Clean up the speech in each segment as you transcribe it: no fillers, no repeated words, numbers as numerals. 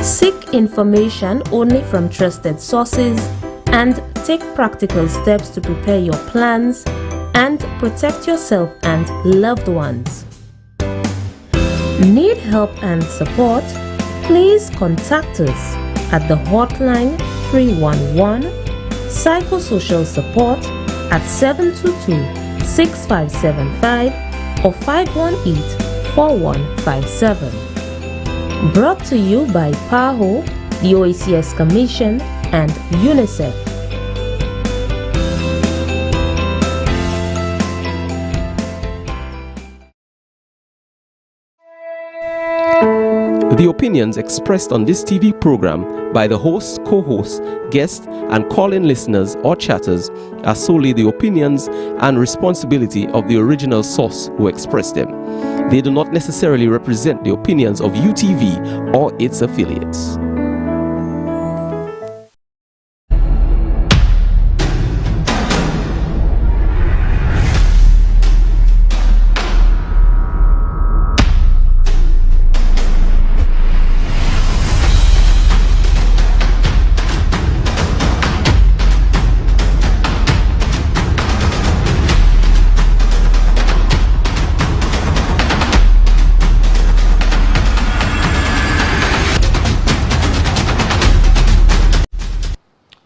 Seek information only from trusted sources and take practical steps to prepare your plans and protect yourself and loved ones. Need help and support? Please contact us at the hotline 311 Psychosocial Support at 722-6575 or 518-4157. Brought to you by PAHO, the OACS Commission, and UNICEF. The opinions expressed on this TV program by the hosts, co-hosts, guests, and call-in listeners or chatters are solely the opinions and responsibility of the original source who expressed them. They do not necessarily represent the opinions of UTV or its affiliates.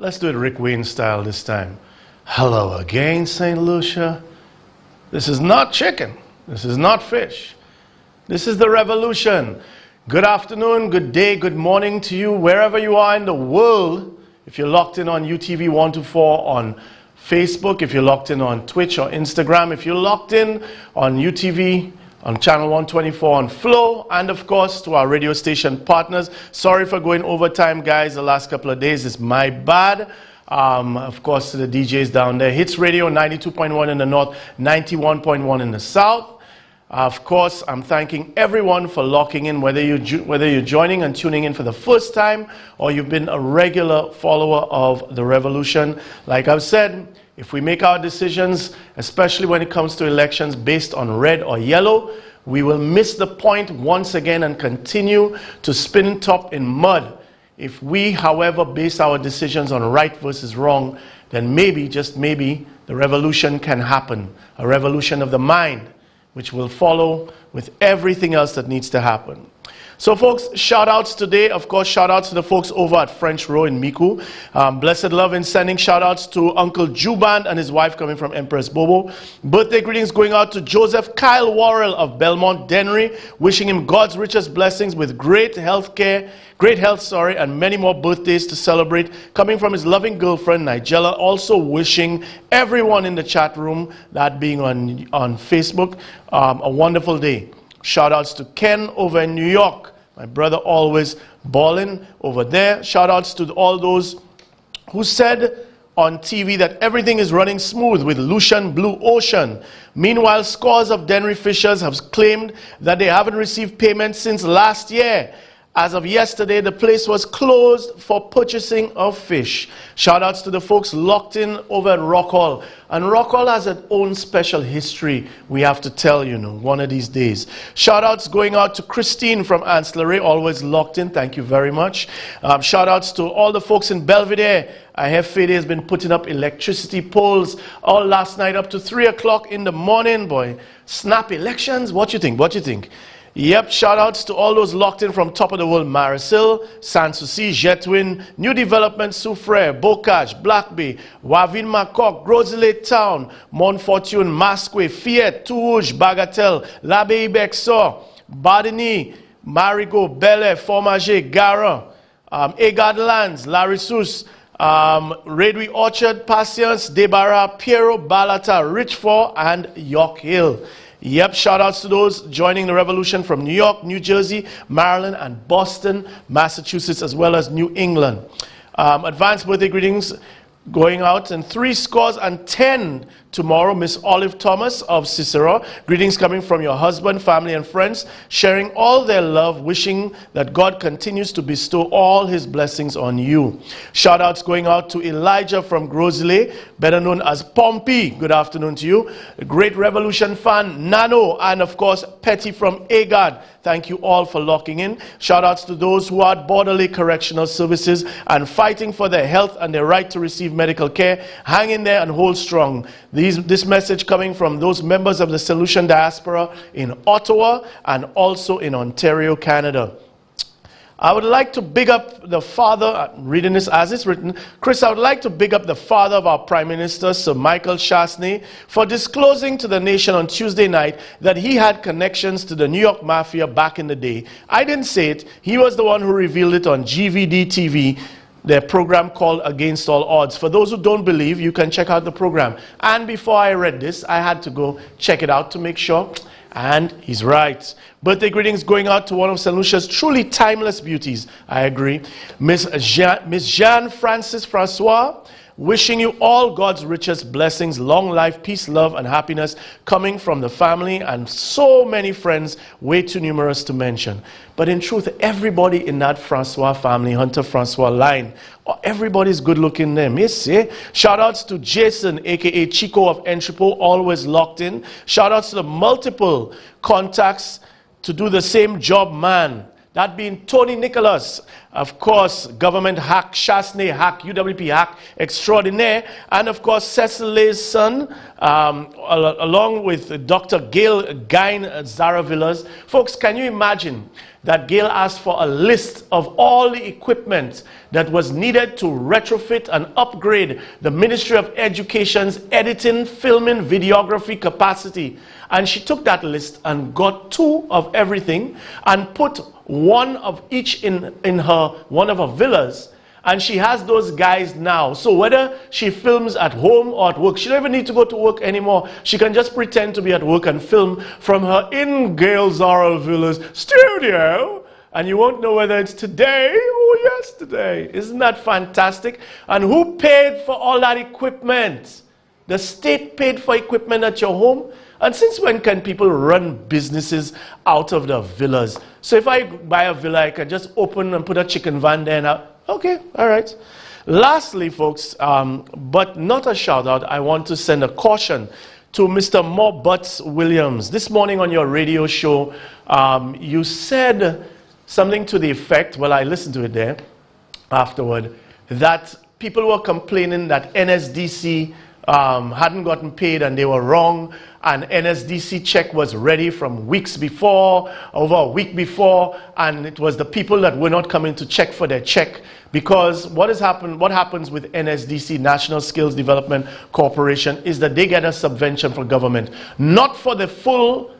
Let's do it Rick Wayne style this time. Hello again, St. Lucia. This is not chicken. This is not fish. This is the Revolution. Good afternoon, good day, good morning to you, wherever you are in the world. If you're locked in on UTV 124 on Facebook, if you're locked in on Twitch or Instagram, if you're locked in on UTV on channel 124 on Flow, and of course to our radio station partners. Sorry for going overtime, guys, the last couple of days. It's my bad. Of course to the DJs down there. Hits Radio 92.1 in the north, 91.1 in the south. Of course, I'm thanking everyone for locking in, whether you're joining and tuning in for the first time or you've been a regular follower of the Revolution. Like I've said, if we make our decisions, especially when it comes to elections, based on red or yellow, we will miss the point once again and continue to spin top in mud. If we, however, base our decisions on right versus wrong, then maybe, just maybe, the revolution can happen. A revolution of the mind, which will follow with everything else that needs to happen. So folks, shout outs today, of course, shout outs to the folks over at French Row in Miku. Blessed love in sending shout outs to Uncle Juban and his wife coming from Empress Bobo. Birthday greetings going out to Joseph Kyle Worrell of Belmont Dennery, wishing him God's richest blessings with great health, and many more birthdays to celebrate. Coming from his loving girlfriend, Nigella, also wishing everyone in the chat room, that being on Facebook, a wonderful day. Shout outs to Ken over in New York. My brother always balling over there. Shout outs to all those who said on TV that everything is running smooth with Lucian Blue Ocean. Meanwhile, scores of Dennery fishers have claimed that they haven't received payment since last year. As of yesterday, the place was closed for purchasing of fish. Shout outs to the folks locked in over at Rockhall. And Rockhall has its own special history we have to tell, you know, one of these days. Shout outs going out to Christine from Ancillary, always locked in. Thank you very much. Shout outs to all the folks in Belvedere. I have Fede has been putting up electricity poles all last night up to 3 o'clock in the morning, boy. Snap elections? What you think? What you think? Yep, shout outs to all those locked in from Top of the World, Marisil, Sanssouci, Jetwin, New Development, Soufrière, Bocage, Black Bay, Wavin Macoc, Grosley Town, Montfortune, Masque, Fiat, Touge, Bagatelle, L'Abbaye Bexor, Badini, Marigot, Bel-Air, Formagé, Gara, Egad Lands, Larissus, Redwy Orchard, Patience, Debarra, Piero, Balata, Richford, and York Hill. Yep, shout outs to those joining the revolution from New York, New Jersey, Maryland, and Boston, Massachusetts, as well as New England. Advanced birthday greetings going out, and 10 tomorrow, Miss Olive Thomas of Cicero. Greetings coming from your husband, family, and friends, sharing all their love, wishing that God continues to bestow all his blessings on you. Shout outs going out to Elijah from Grosley, better known as Pompey. Good afternoon to you. A great Revolution fan, Nano, and of course, Petty from Agad. Thank you all for locking in. Shout outs to those who are at Borderley Correctional Services and fighting for their health and their right to receive medical care. Hang in there and hold strong. This message coming from those members of the Solution Diaspora in Ottawa and also in Ontario, Canada. I would like to big up the father, I'm reading this as it's written. Chris, I would like to big up the father of our Prime Minister, Sir Michael Chasney, for disclosing to the nation on Tuesday night that he had connections to the New York Mafia back in the day. I didn't say it. He was the one who revealed it on GVD TV, their program called Against All Odds. For those who don't believe, you can check out the program. And before I read this, I had to go check it out to make sure. And he's right. Birthday greetings going out to one of St. Lucia's truly timeless beauties. I agree. Miss Jeanne Francis Francois, wishing you all God's richest blessings, long life, peace, love, and happiness coming from the family and so many friends, way too numerous to mention. But in truth, everybody in that Francois family, Hunter Francois line, everybody's good looking name. Yes, eh? Shout outs to Jason, aka Chico of Entrepot, always locked in. Shout outs to the multiple contacts to do the same job, man. That being Tony Nicholas, of course, government hack, Chasney hack, UWP hack extraordinaire, and of course, Cecily's son, along with Dr. Gail Gain Zaravillas. Folks, can you imagine that Gail asked for a list of all the equipment that was needed to retrofit and upgrade the Ministry of Education's editing, filming, videography capacity? And she took that list and got 2 of everything and put 1 of each in one of her villas, and she has those guys now. So whether she films at home or at work, she don't even need to go to work anymore. She can just pretend to be at work and film from her in Gail Zaravillas studio, and you won't know whether it's today or yesterday. Isn't that fantastic? And who paid for all that equipment? The state paid for equipment at your home. And since when can people run businesses out of the villas? So if I buy a villa, I can just open and put a chicken van there. And okay, all right. Lastly, folks, but not a shout out, I want to send a caution to Mr. Mo Butts Williams. This morning on your radio show, you said something to the effect, well, I listened to it there afterward, that people were complaining that NSDC hadn't gotten paid and they were wrong, and NSDC check was ready from weeks before, over a week before, and it was the people that were not coming to check for their check. Because what happens with NSDC, National Skills Development Corporation, is that they get a subvention from government, not for the full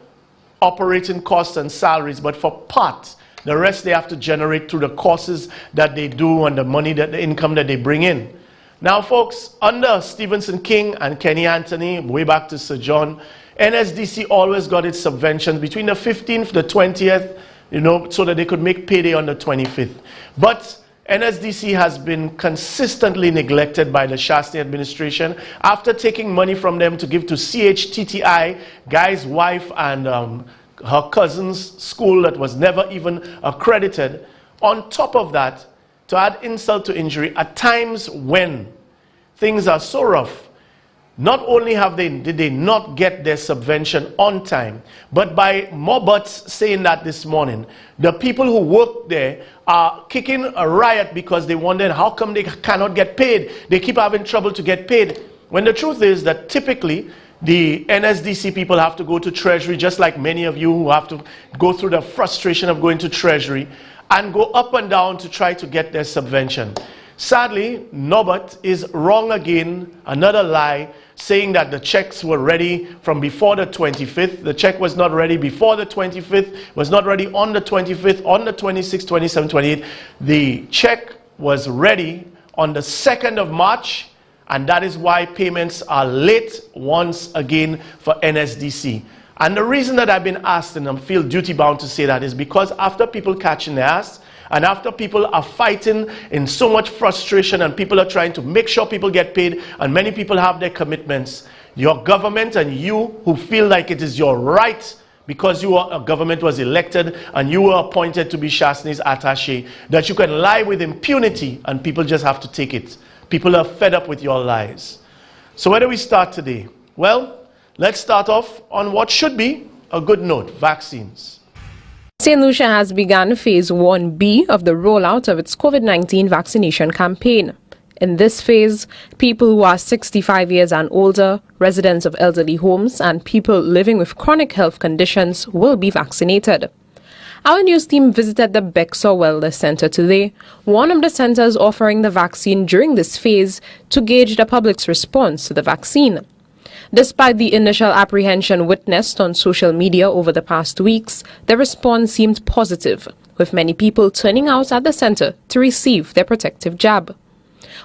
operating costs and salaries, but for part. The rest they have to generate through the courses that they do and the money, that the income that they bring in. Now, folks, under Stephenson King and Kenny Anthony, way back to Sir John, NSDC always got its subventions between the 15th, the 20th, you know, so that they could make payday on the 25th. But NSDC has been consistently neglected by the Chasney administration after taking money from them to give to CHTTI, Guy's wife and her cousin's school that was never even accredited. On top of that, to add insult to injury, at times when things are so rough, not only did they not get their subvention on time, but by Mo Butts saying that this morning, the people who work there are kicking a riot because they wonder how come they cannot get paid. They keep having trouble to get paid. When the truth is that typically the NSDC people have to go to Treasury, just like many of you who have to go through the frustration of going to Treasury and go up and down to try to get their subvention. Sadly, Norbert is wrong again, another lie, saying that the checks were ready from before the 25th. The check was not ready before the 25th, was not ready on the 25th, on the 26th, 27th, 28th. The check was ready on the 2nd of March, and that is why payments are late once again for NSDC. And the reason that I've been asked, and I feel duty bound to say that, is because after people catching their ass, and after people are fighting in so much frustration, and people are trying to make sure people get paid, and many people have their commitments, your government and you who feel like it is your right, because a government was elected and you were appointed to be Chasney's attaché, that you can lie with impunity and people just have to take it. People are fed up with your lies. So where do we start today? Well, let's start off on what should be a good note: vaccines. St. Lucia has begun Phase 1B of the rollout of its COVID-19 vaccination campaign. In this phase, people who are 65 years and older, residents of elderly homes, and people living with chronic health conditions will be vaccinated. Our news team visited the Bexar Wellness Center today, one of the centers offering the vaccine during this phase, to gauge the public's response to the vaccine. Despite the initial apprehension witnessed on social media over the past weeks, the response seemed positive, with many people turning out at the center to receive their protective jab.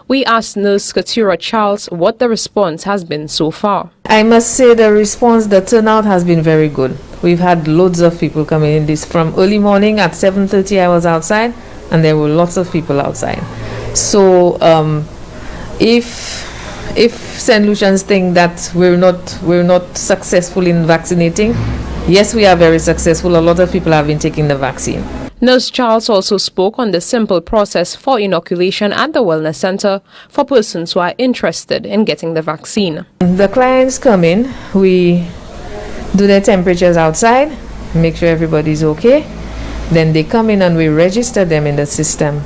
We asked Nurse Katura Charles what the response has been so far. I must say the turnout has been very good. We've had loads of people coming in this from early morning at 7:30 I was outside, and there were lots of people outside. So if St. Lucians think that we're not successful in vaccinating, yes, we are very successful. A lot of people have been taking the vaccine. Nurse Charles also spoke on the simple process for inoculation at the Wellness Center for persons who are interested in getting the vaccine. The clients come in, we do their temperatures outside, make sure everybody's okay. Then they come in and we register them in the system.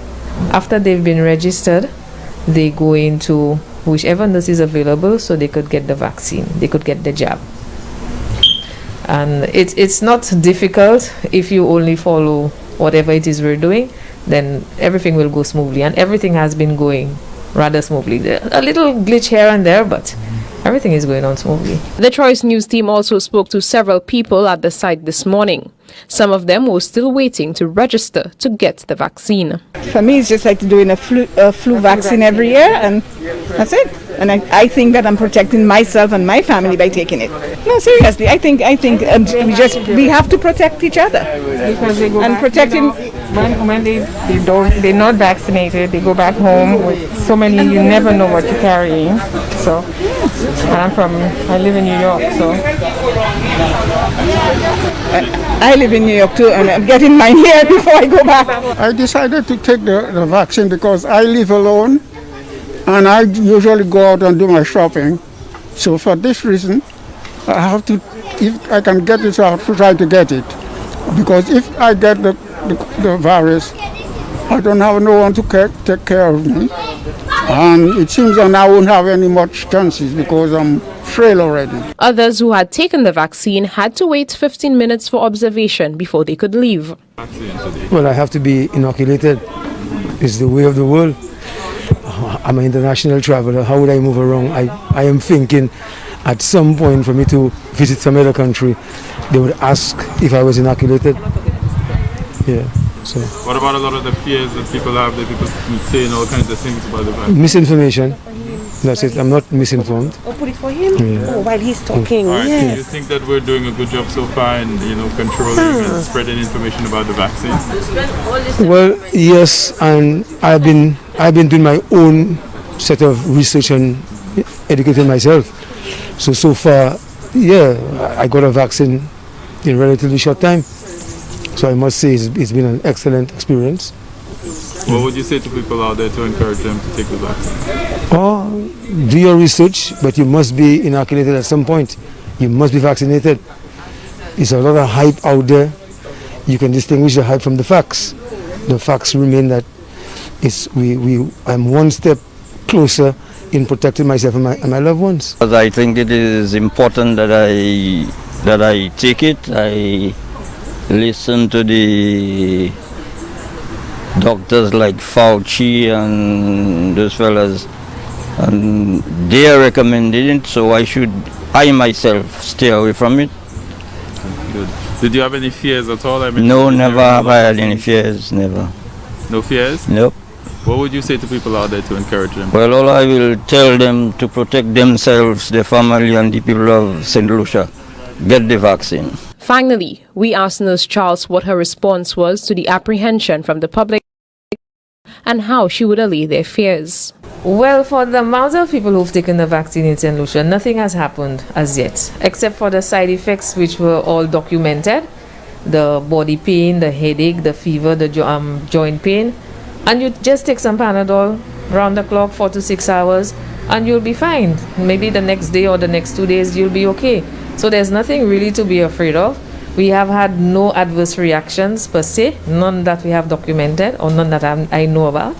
After they've been registered, they go into whichever nurse is available so they could get the vaccine, they could get the jab. And it's not difficult if you only follow whatever it is we're doing, then everything will go smoothly, and everything has been going rather smoothly. A little glitch here and there, but everything is going on smoothly. The Choice News team also spoke to several people at the site this morning. Some of them were still waiting to register to get the vaccine. For me, it's just like doing a flu vaccine every year, and that's it. And I think that I'm protecting myself and my family by taking it. No, seriously, I think we have to protect each other. Because they go and back, protecting. when they're not vaccinated, they go back home with so many. You never know what you're carrying. So, and I live in New York, so. I live in New York too, and I'm getting mine here before I go back. I decided to take the vaccine because I live alone, and I usually go out and do my shopping. So for this reason, I have to, if I can get it, I have to try to get it. Because if I get the virus, I don't have no one to take care of me. And it seems that I won't have any much chances because I'm frail already. Others who had taken the vaccine had to wait 15 minutes for observation before they could leave. Well, I have to be inoculated. It's the way of the world. I'm an international traveler. How would I move around? I am thinking at some point for me to visit some other country, they would ask if I was inoculated. Yeah. So. What about a lot of the fears that people have, that people saying all kinds of things about the vaccine? Misinformation. That's it. I'm not misinformed. Oh, put it for him? Yeah. Oh, while he's talking. All right. Yes. Do you think that we're doing a good job so far in controlling and spreading information about the vaccine? Well, yes, and I've been doing my own set of research and educating myself. So far, yeah, I got a vaccine in a relatively short time. So I must say it's been an excellent experience. What would you say to people out there to encourage them to take the vaccine? Oh, do your research, but you must be inoculated at some point. You must be vaccinated. There's a lot of hype out there. You can distinguish the hype from the facts. The facts remain that I'm one step closer in protecting myself and my loved ones. Because I think it is important that I take it. I listen to the doctors like Fauci and those fellas, and they are recommending it, so I myself stay away from it. Good. Did you have any fears at all? No, never have I had any fears, never. No fears? Nope. What would you say to people out there to encourage them? Well, all I will tell them to protect themselves, their family, and the people of St. Lucia. Get the vaccine. Finally, we asked Nurse Charles what her response was to the apprehension from the public and how she would allay their fears. Well, for the amount of people who've taken the vaccine in St. Lucia, nothing has happened as yet, except for the side effects which were all documented. The body pain, the headache, the fever, the joint pain. And you just take some Panadol round the clock, 4 to 6 hours, and you'll be fine. Maybe the next day or the next 2 days you'll be okay. So there's nothing really to be afraid of. We have had no adverse reactions per se, none that we have documented or none that I know about.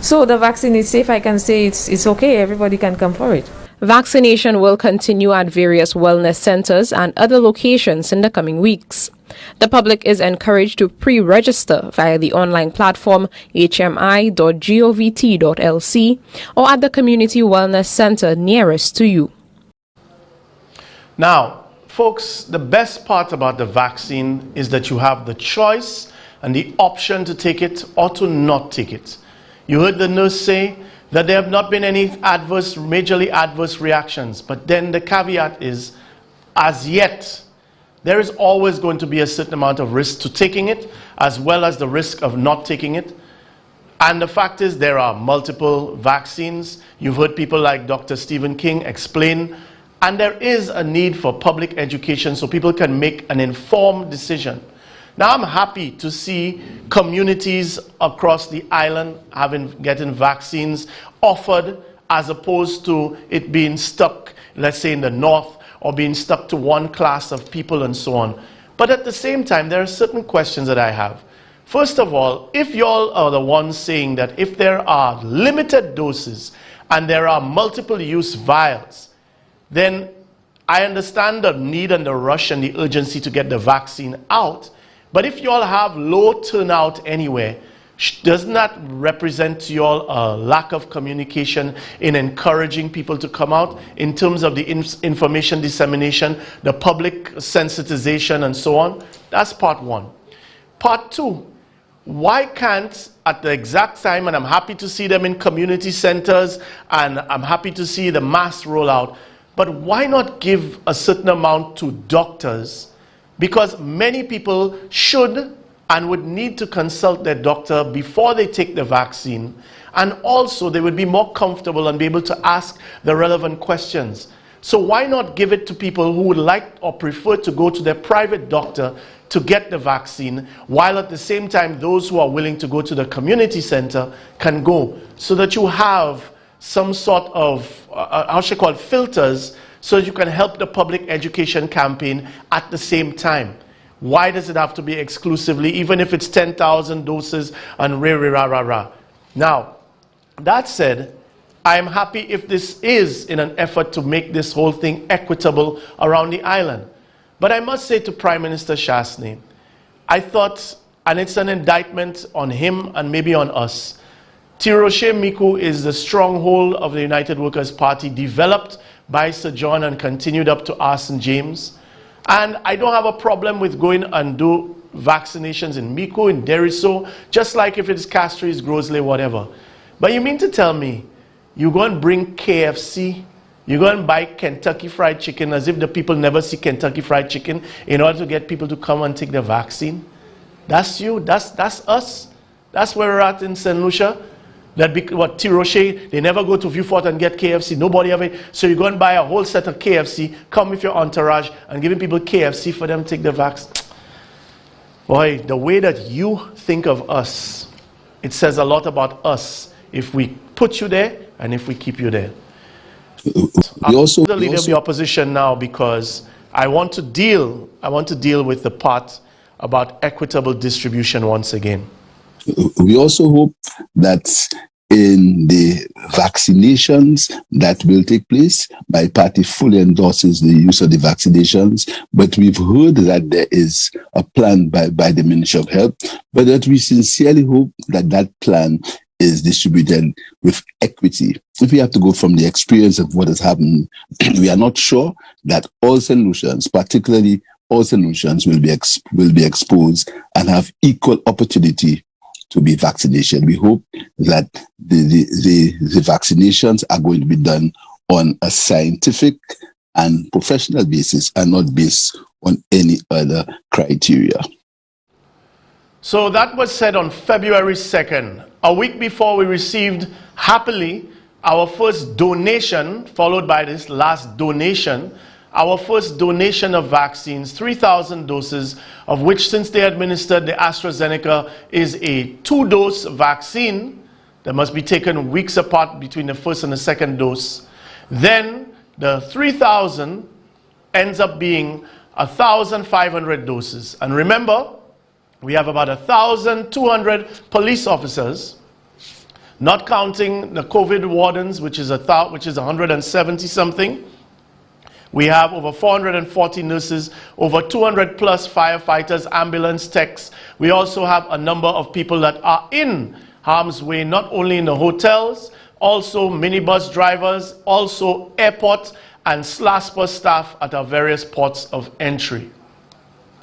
So the vaccine is safe. I can say it's okay. Everybody can come for it. Vaccination will continue at various wellness centers and other locations in the coming weeks. The public is encouraged to pre-register via the online platform hmi.govt.lc or at the community wellness center nearest to you. Now, folks, the best part about the vaccine is that you have the choice and the option to take it or to not take it. You heard the nurse say that there have not been any majorly adverse reactions, but then the caveat is, as yet, there is always going to be a certain amount of risk to taking it, as well as the risk of not taking it. And the fact is, there are multiple vaccines. You've heard people like Dr. Stephen King explain. And there is a need for public education so people can make an informed decision. Now, I'm happy to see communities across the island getting vaccines offered, as opposed to it being stuck, let's say, in the north, or being stuck to one class of people and so on. But at the same time, there are certain questions that I have. First of all, if y'all are the ones saying that if there are limited doses and there are multiple use vials, then I understand the need and the rush and the urgency to get the vaccine out. But if you all have low turnout anywhere, doesn't that represent to you all a lack of communication in encouraging people to come out in terms of the information dissemination, the public sensitization and so on? That's part one. Part two, why can't at the exact time, and I'm happy to see them in community centers and I'm happy to see the mass rollout, but why not give a certain amount to doctors? Because many people should and would need to consult their doctor before they take the vaccine. And also they would be more comfortable and be able to ask the relevant questions. So why not give it to people who would like or prefer to go to their private doctor to get the vaccine, while at the same time those who are willing to go to the community center can go, so that you have some sort of, how should I call it, filters, so that you can help the public education campaign at the same time. Why does it have to be exclusively, even if it's 10,000 doses and rah. Now, that said, I am happy if this is in an effort to make this whole thing equitable around the island. But I must say to Prime Minister Shasney, I thought, and it's an indictment on him and maybe on us, Tiroshe Miku is the stronghold of the United Workers' Party, developed by Sir John and continued up to Arson James. And I don't have a problem with going and do vaccinations in Miku, in Deriso, just like if it's Castries, Grosley, whatever. But you mean to tell me, you go and bring KFC, you go and buy Kentucky Fried Chicken as if the people never see Kentucky Fried Chicken in order to get people to come and take the vaccine? That's you, that's us. That's where we're at in St. Lucia. That what Tiroshe, they never go to Viewfort and get KFC. Nobody ever. So you go and buy a whole set of KFC, come with your entourage, and giving people KFC for them to take the vaccine. Boy, the way that you think of us, it says a lot about us if we put you there and if we keep you there. I'm the leader of the opposition now because I want to deal with the part about equitable distribution once again. We also hope that in the vaccinations that will take place, my party fully endorses the use of the vaccinations, but we've heard that there is a plan by the Ministry of Health, but that we sincerely hope that that plan is distributed with equity. If we have to go from the experience of what has happened, we are not sure that all solutions, particularly all solutions, will be exposed and have equal opportunity to be vaccination. We hope that the vaccinations are going to be done on a scientific and professional basis and not based on any other criteria. So that was said on February 2nd, a week before we received, happily, our first donation, followed by this last donation, our first donation of vaccines, 3,000 doses, of which, since they administered the AstraZeneca, is a 2-dose vaccine that must be taken weeks apart between the first and the second dose. Then the 3,000 ends up being 1,500 doses. And remember, we have about 1,200 police officers, not counting the COVID wardens, which is 170 something. We have over 440 nurses, over 200 plus firefighters, ambulance techs. We also have a number of people that are in harm's way, not only in the hotels, also minibus drivers, also airport and SLASPA staff at our various ports of entry.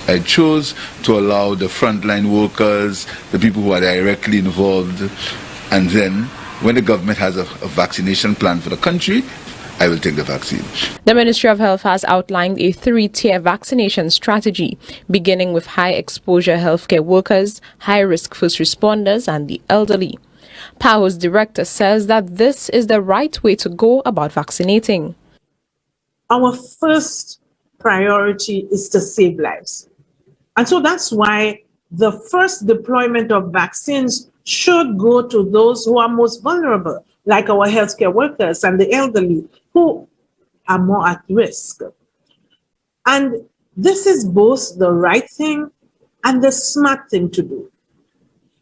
I chose to allow the frontline workers, the people who are directly involved, and then when the government has a vaccination plan for the country, I will take the vaccine. The Ministry of Health has outlined a 3-tier vaccination strategy, beginning with high-exposure healthcare workers, high-risk first responders, and the elderly. PAHO's director says that this is the right way to go about vaccinating. Our first priority is to save lives. And so that's why the first deployment of vaccines should go to those who are most vulnerable, like our healthcare workers and the elderly, who are more at risk. And this is both the right thing and the smart thing to do,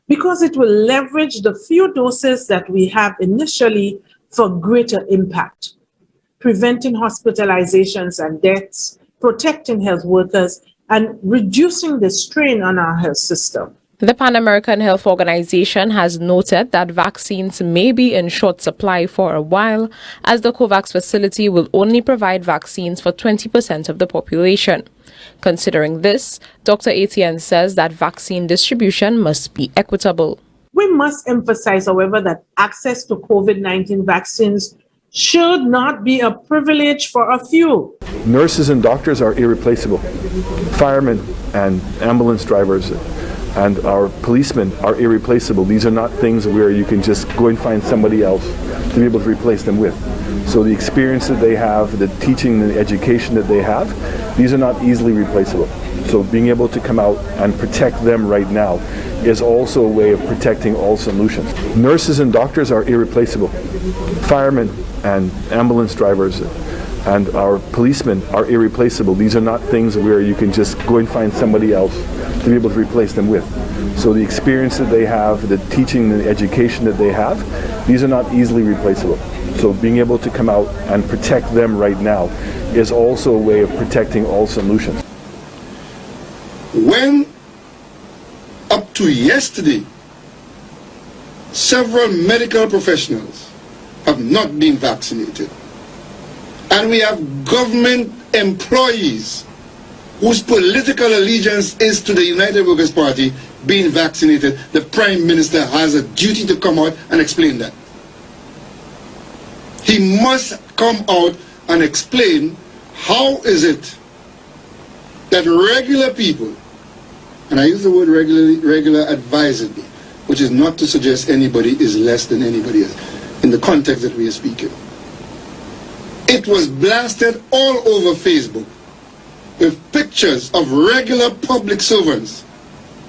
because it will leverage the few doses that we have initially for greater impact, preventing hospitalizations and deaths, protecting health workers, and reducing the strain on our health system. The Pan American Health Organization has noted that vaccines may be in short supply for a while, as the COVAX facility will only provide vaccines for 20% of the population. Considering this, Dr. Etienne says that vaccine distribution must be equitable. We must emphasize, however, that access to COVID-19 vaccines should not be a privilege for a few. Nurses and doctors are irreplaceable. Firemen and ambulance drivers and our policemen are irreplaceable. These are not things where you can just go and find somebody else to be able to replace them with. So the experience that they have, the teaching, the education that they have, these are not easily replaceable. So being able to come out and protect them right now is also a way of protecting all solutions. Nurses and doctors are irreplaceable. Firemen and ambulance drivers and our policemen are irreplaceable. These are not things where you can just go and find somebody else to be able to replace them with. So the experience that they have, the teaching, the education that they have, these are not easily replaceable. So being able to come out and protect them right now is also a way of protecting all solutions. When up to yesterday, several medical professionals have not been vaccinated, and we have government employees whose political allegiance is to the United Workers' Party being vaccinated, the Prime Minister has a duty to come out and explain that. He must come out and explain how is it that regular people, and I use the word regular advisedly, which is not to suggest anybody is less than anybody else, in the context that we are speaking. It was blasted all over Facebook with pictures of regular public servants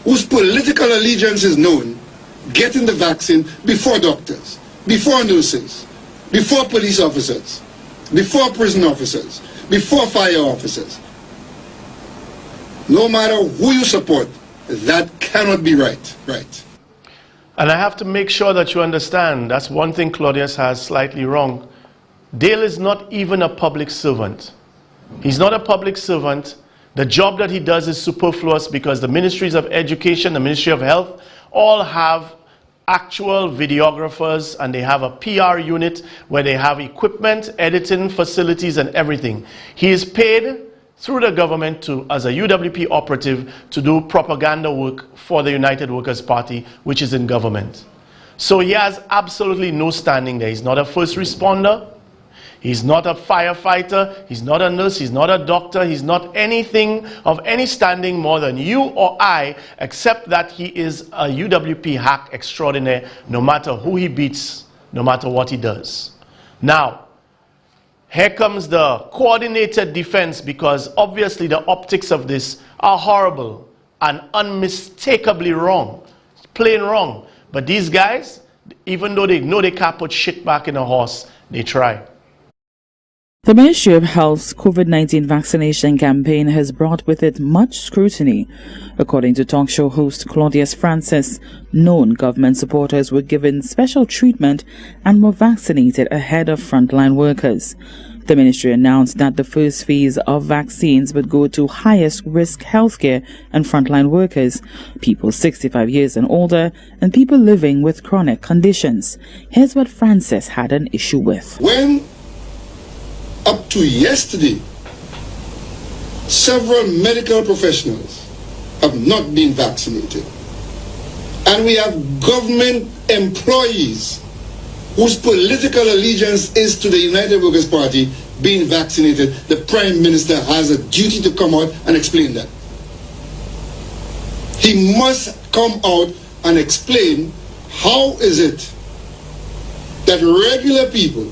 whose political allegiance is known getting the vaccine before doctors, before nurses, before police officers, before prison officers, before fire officers. No matter who you support, that cannot be right. And I have to make sure that you understand, that's one thing Claudius has slightly wrong. Dale is not even a public servant. He's not a public servant. The job that he does is superfluous because the ministries of education, the Ministry of Health, all have actual videographers, and they have a PR unit where they have equipment, editing facilities, and everything. He is paid through the government as a UWP operative to do propaganda work for the United Workers' Party, which is in government. So he has absolutely no standing there. He's not a first responder. He's not a firefighter, he's not a nurse, he's not a doctor, he's not anything of any standing more than you or I, except that he is a UWP hack extraordinaire, no matter who he beats, no matter what he does. Now, here comes the coordinated defense, because obviously the optics of this are horrible and unmistakably wrong, plain wrong. But these guys, even though they know they can't put shit back in a horse, they try. The Ministry of Health's COVID-19 vaccination campaign has brought with it much scrutiny. According to talk show host Claudius Francis, known government supporters were given special treatment and were vaccinated ahead of frontline workers. The ministry announced that the first phase of vaccines would go to highest risk healthcare and frontline workers, people 65 years and older, and people living with chronic conditions. Here's what Francis had an issue with. When up to yesterday, several medical professionals have not been vaccinated, and we have government employees whose political allegiance is to the United Workers' Party being vaccinated, the Prime Minister has a duty to come out and explain that. He must come out and explain how is it that regular people,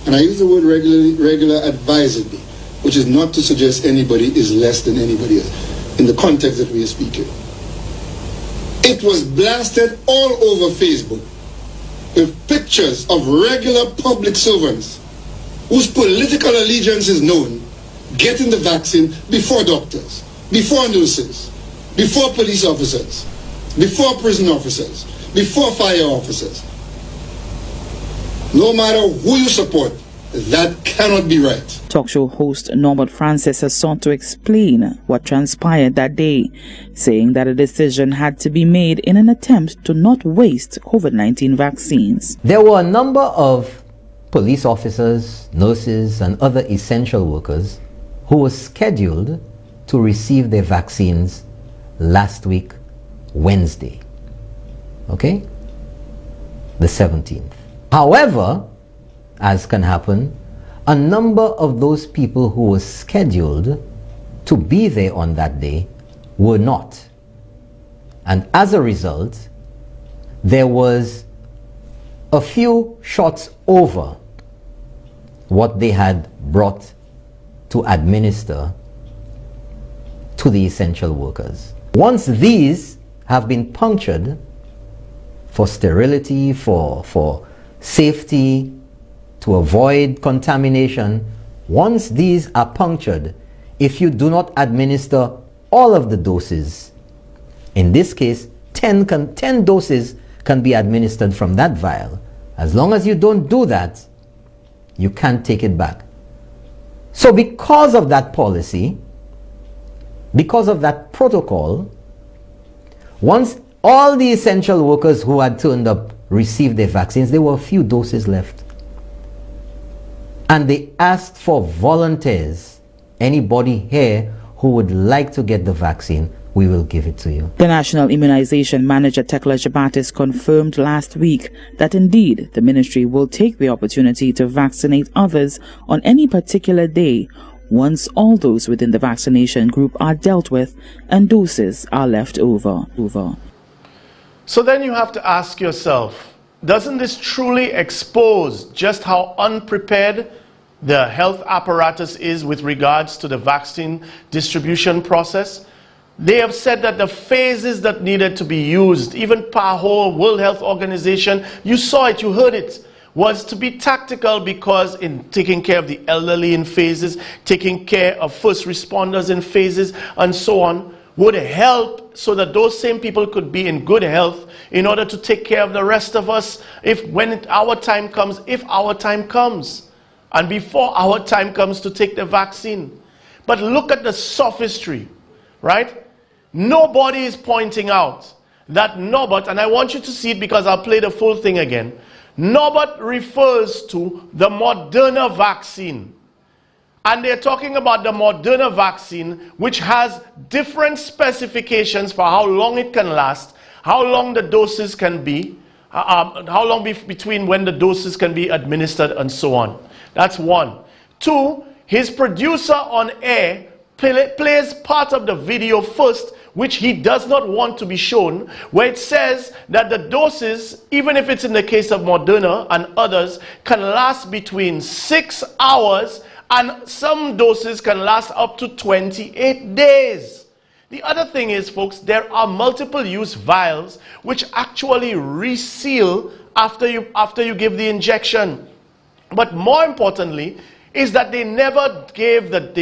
and I use the word regular advisedly, which is not to suggest anybody is less than anybody else, in the context that we are speaking. It was blasted all over Facebook with pictures of regular public servants whose political allegiance is known getting the vaccine before doctors, before nurses, before police officers, before prison officers, before fire officers. No matter who you support, that cannot be right. Talk show host Norbert Francis has sought to explain what transpired that day, saying that a decision had to be made in an attempt to not waste COVID-19 vaccines. There were a number of police officers, nurses, and other essential workers who were scheduled to receive their vaccines last week, Wednesday. Okay? The 17th. However, as can happen, a number of those people who were scheduled to be there on that day were not. And as a result, there was a few shots over what they had brought to administer to the essential workers. Once these have been punctured for sterility, for safety, to avoid contamination, once these are punctured, if you do not administer all of the doses, in this case 10 doses can be administered from that vial. As long as you don't do that, you can't take it back. So because of that policy, because of that protocol, once all the essential workers who had turned up received their vaccines, there were a few doses left. And they asked for volunteers. Anybody here who would like to get the vaccine, we will give it to you. The National Immunization Manager Tekla Jabatis confirmed last week that indeed the ministry will take the opportunity to vaccinate others on any particular day once all those within the vaccination group are dealt with and doses are left over. So then you have to ask yourself, doesn't this truly expose just how unprepared the health apparatus is with regards to the vaccine distribution process? They have said that the phases that needed to be used, even PAHO, World Health Organization, you saw it, you heard it, was to be tactical, because in taking care of the elderly in phases, taking care of first responders in phases, and so on, would help so that those same people could be in good health in order to take care of the rest of us when our time comes, if our time comes, and before our time comes to take the vaccine. But look at the sophistry, right? Nobody is pointing out that Norbert, and I want you to see it because I'll play the full thing again. Norbert refers to the Moderna vaccine. And they're talking about the Moderna vaccine, which has different specifications for how long it can last, how long the doses can be, how long between when the doses can be administered, and so on. That's one. Two, his producer on air plays part of the video first, which he does not want to be shown, where it says that the doses, even if it's in the case of Moderna and others, can last between 6 hours, and some doses can last up to 28 days. The other thing is, folks, there are multiple use vials which actually reseal after you give the injection. But more importantly, is that they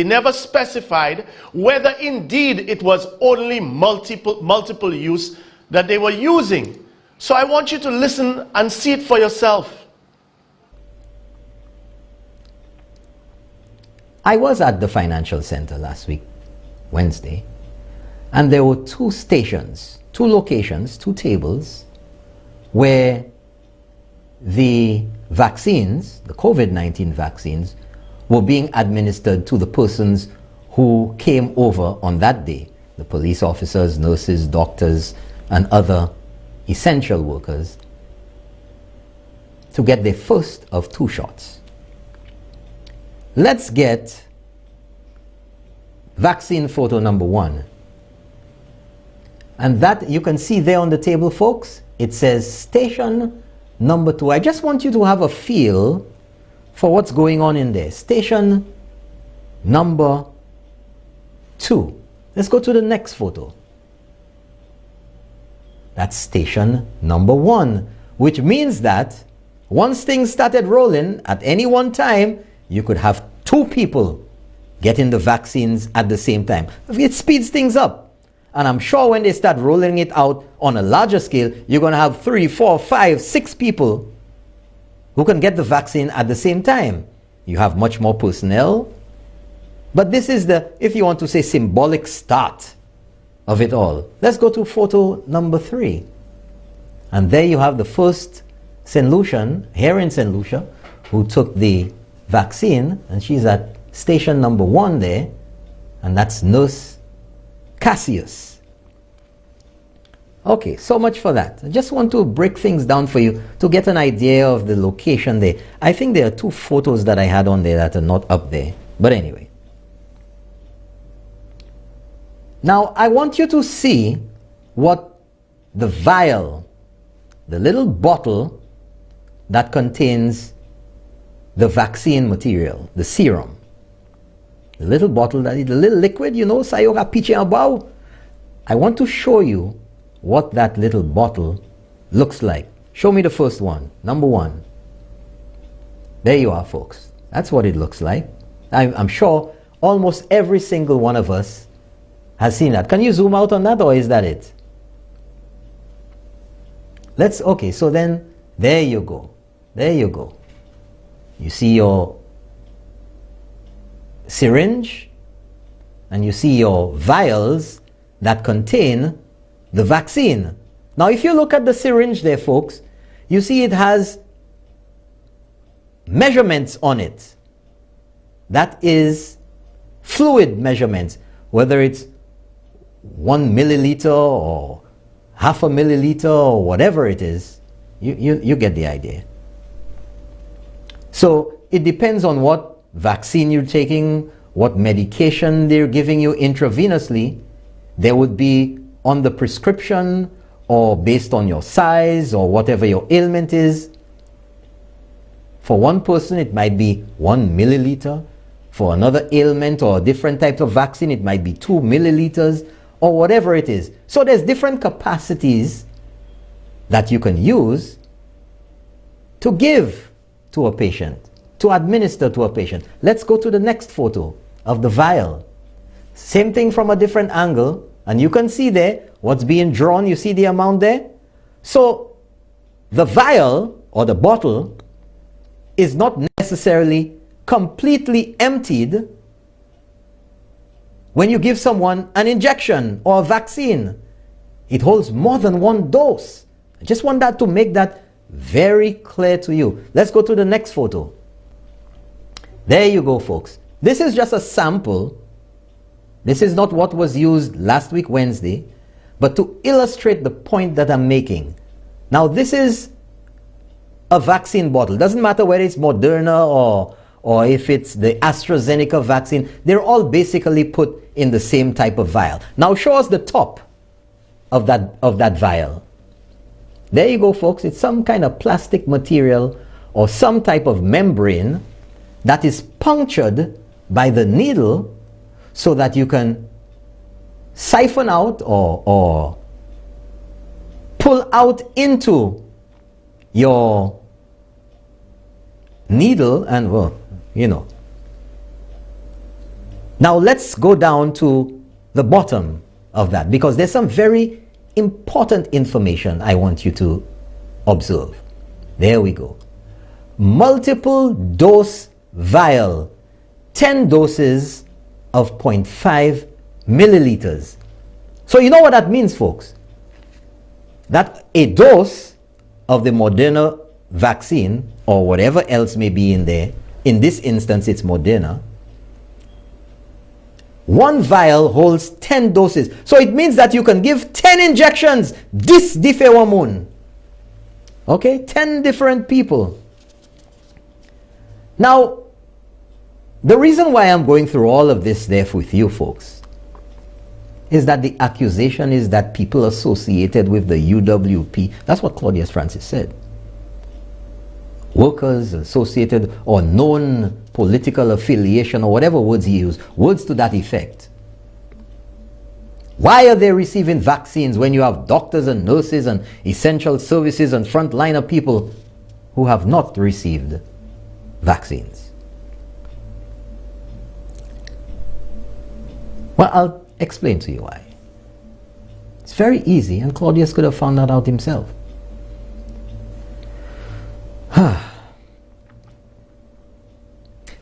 never specified whether indeed it was only multiple use that they were using. So I want you to listen and see it for yourself. I was at the financial center last week, Wednesday, and there were 2 stations, 2 locations, 2 tables where the vaccines, the COVID-19 vaccines, were being administered to the persons who came over on that day, the police officers, nurses, doctors, and other essential workers, to get their first of 2 shots. Let's get vaccine photo number 1. And that you can see there on the table, folks. It says station number 2. I just want you to have a feel for what's going on in there. Station number 2. Let's go to the next photo. That's station number 1, which means that once things started rolling, at any one time, you could have 2 people getting the vaccines at the same time. It speeds things up. And I'm sure when they start rolling it out on a larger scale, you're going to have 3, 4, 5, 6 people who can get the vaccine at the same time. You have much more personnel. But this is the, if you want to say, symbolic start of it all. Let's go to photo number 3. And there you have the first St. Lucian, here in St. Lucia, who took the vaccine, and she's at station number 1 there, and that's Nurse Cassius. Okay, so much for that. I just want to break things down for you to get an idea of the location there. I think there are 2 photos that I had on there that are not up there, but anyway. Now I want you to see what the vial, the little bottle that contains the vaccine material, the serum. The little bottle, that is the little liquid, you know, sayoga piche abao. I want to show you what that little bottle looks like. Show me the first one, number 1. There you are, folks. That's what it looks like. I'm sure almost every single one of us has seen that. Can you zoom out on that, or is that it? Okay, so then, there you go. There you go. You see your syringe, and you see your vials that contain the vaccine. Now, if you look at the syringe there, folks, you see it has measurements on it. That is fluid measurements, whether it's 1 milliliter or half a milliliter or whatever it is. You get the idea. So it depends on what vaccine you're taking, what medication they're giving you intravenously. There would be on the prescription or based on your size or whatever your ailment is. For one person, it might be 1 milliliter. For another ailment or a different type of vaccine, it might be 2 milliliters or whatever it is. So there's different capacities that you can use to give to a patient, to administer to a patient. Let's go to the next photo of the vial. Same thing from a different angle, and you can see there what's being drawn. You see the amount there? So the vial or the bottle is not necessarily completely emptied when you give someone an injection or a vaccine. It holds more than 1 dose. I just want that to make that very clear to you. Let's go to the next photo. There you go, folks. This is just a sample. This is not what was used last week, Wednesday, but to illustrate the point that I'm making. Now, this is a vaccine bottle. Doesn't matter whether it's Moderna or if it's the AstraZeneca vaccine. They're all basically put in the same type of vial. Now, show us the top of that vial. There you go, folks. It's some kind of plastic material or some type of membrane that is punctured by the needle so that you can siphon out or pull out into your needle and, well, you know, Now let's go down to the bottom of that, because there's some very important information I want you to observe. There we go. Multiple dose vial, 10 doses of 0.5 milliliters. So you know what that means, folks? That a dose of the Moderna vaccine, or whatever else may be in there, in this instance it's Moderna, one vial holds 10 doses. So it means that you can give 10 injections this difewamun. Okay, 10 different people. Now, the reason why I'm going through all of this there with you folks is that the accusation is that people associated with the UWP, that's what Claudius Francis said, workers associated or known political affiliation or whatever words he used, words to that effect. Why are they receiving vaccines when you have doctors and nurses and essential services and frontliner people who have not received vaccines? Well, I'll explain to you why. It's very easy, and Claudius could have found that out himself.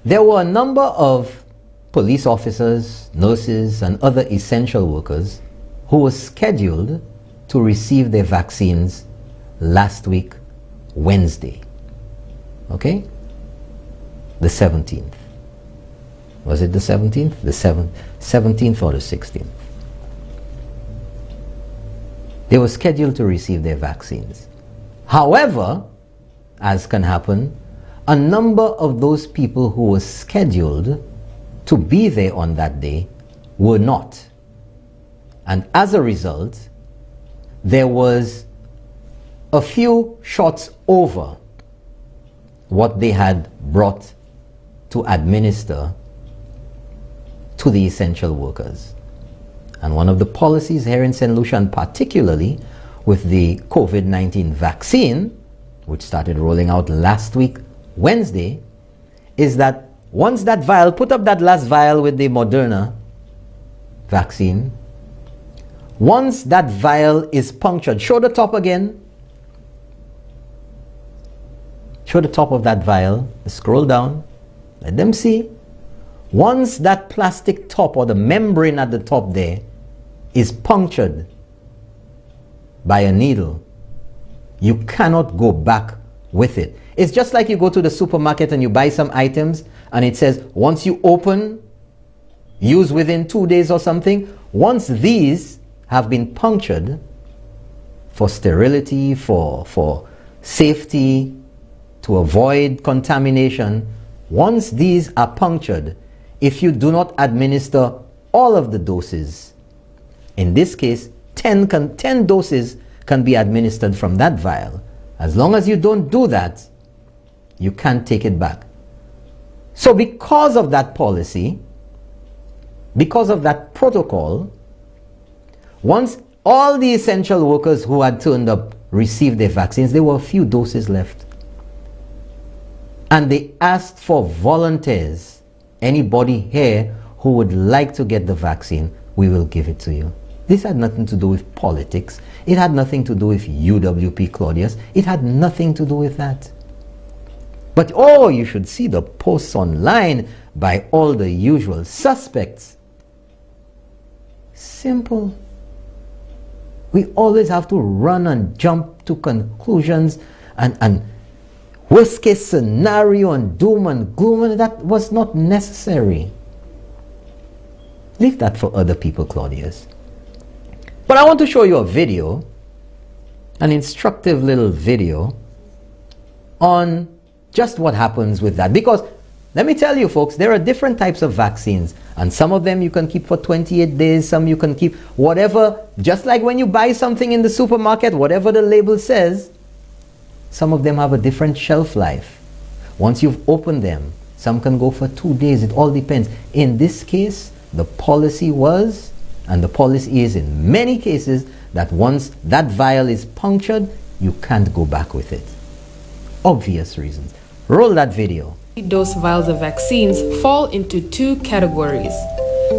There were a number of police officers, nurses, and other essential workers who were scheduled to receive their vaccines last week, Wednesday. Okay? The 17th. Was it the 17th? The 17th or the 16th. They were scheduled to receive their vaccines. However, as can happen, a number of those people who were scheduled to be there on that day were not. And as a result, there was a few shots over what they had brought to administer to the essential workers. And one of the policies here in St. Lucia, and particularly with the COVID-19 vaccine, which started rolling out last week, Wednesday, is that once that vial, put up that last vial with the Moderna vaccine, once that vial is punctured, show the top again, show the top of that vial, scroll down, let them see. Once that plastic top or the membrane at the top there is punctured by a needle, you cannot go back with it. It's just like you go to the supermarket and you buy some items and it says once you open, use within 2 days or something. Once these have been punctured for sterility, for safety, to avoid contamination, once these are punctured, if you do not administer all of the doses, in this case 10 doses can be administered from that vial. As long as you don't do that, you can't take it back. So because of that policy, because of that protocol, once all the essential workers who had turned up received their vaccines, there were a few doses left. And they asked for volunteers. Anybody here who would like to get the vaccine, we will give it to you. This had nothing to do with politics. It had nothing to do with UWP, Claudius. It had nothing to do with that. But oh, you should see the posts online by all the usual suspects. Simple. We always have to run and jump to conclusions and worst case scenario and doom and gloom, and that was not necessary. Leave that for other people, Claudius. But I want to show you a video, an instructive little video on just what happens with that. Because let me tell you folks, there are different types of vaccines, and some of them you can keep for 28 days, some you can keep whatever, just like when you buy something in the supermarket, whatever the label says, some of them have a different shelf life. Once you've opened them, some can go for 2 days, it all depends. In this case, the policy was, and the policy is in many cases, that once that vial is punctured, you can't go back with it. Obvious reasons. Roll that video. Dose vials of vaccines fall into two categories: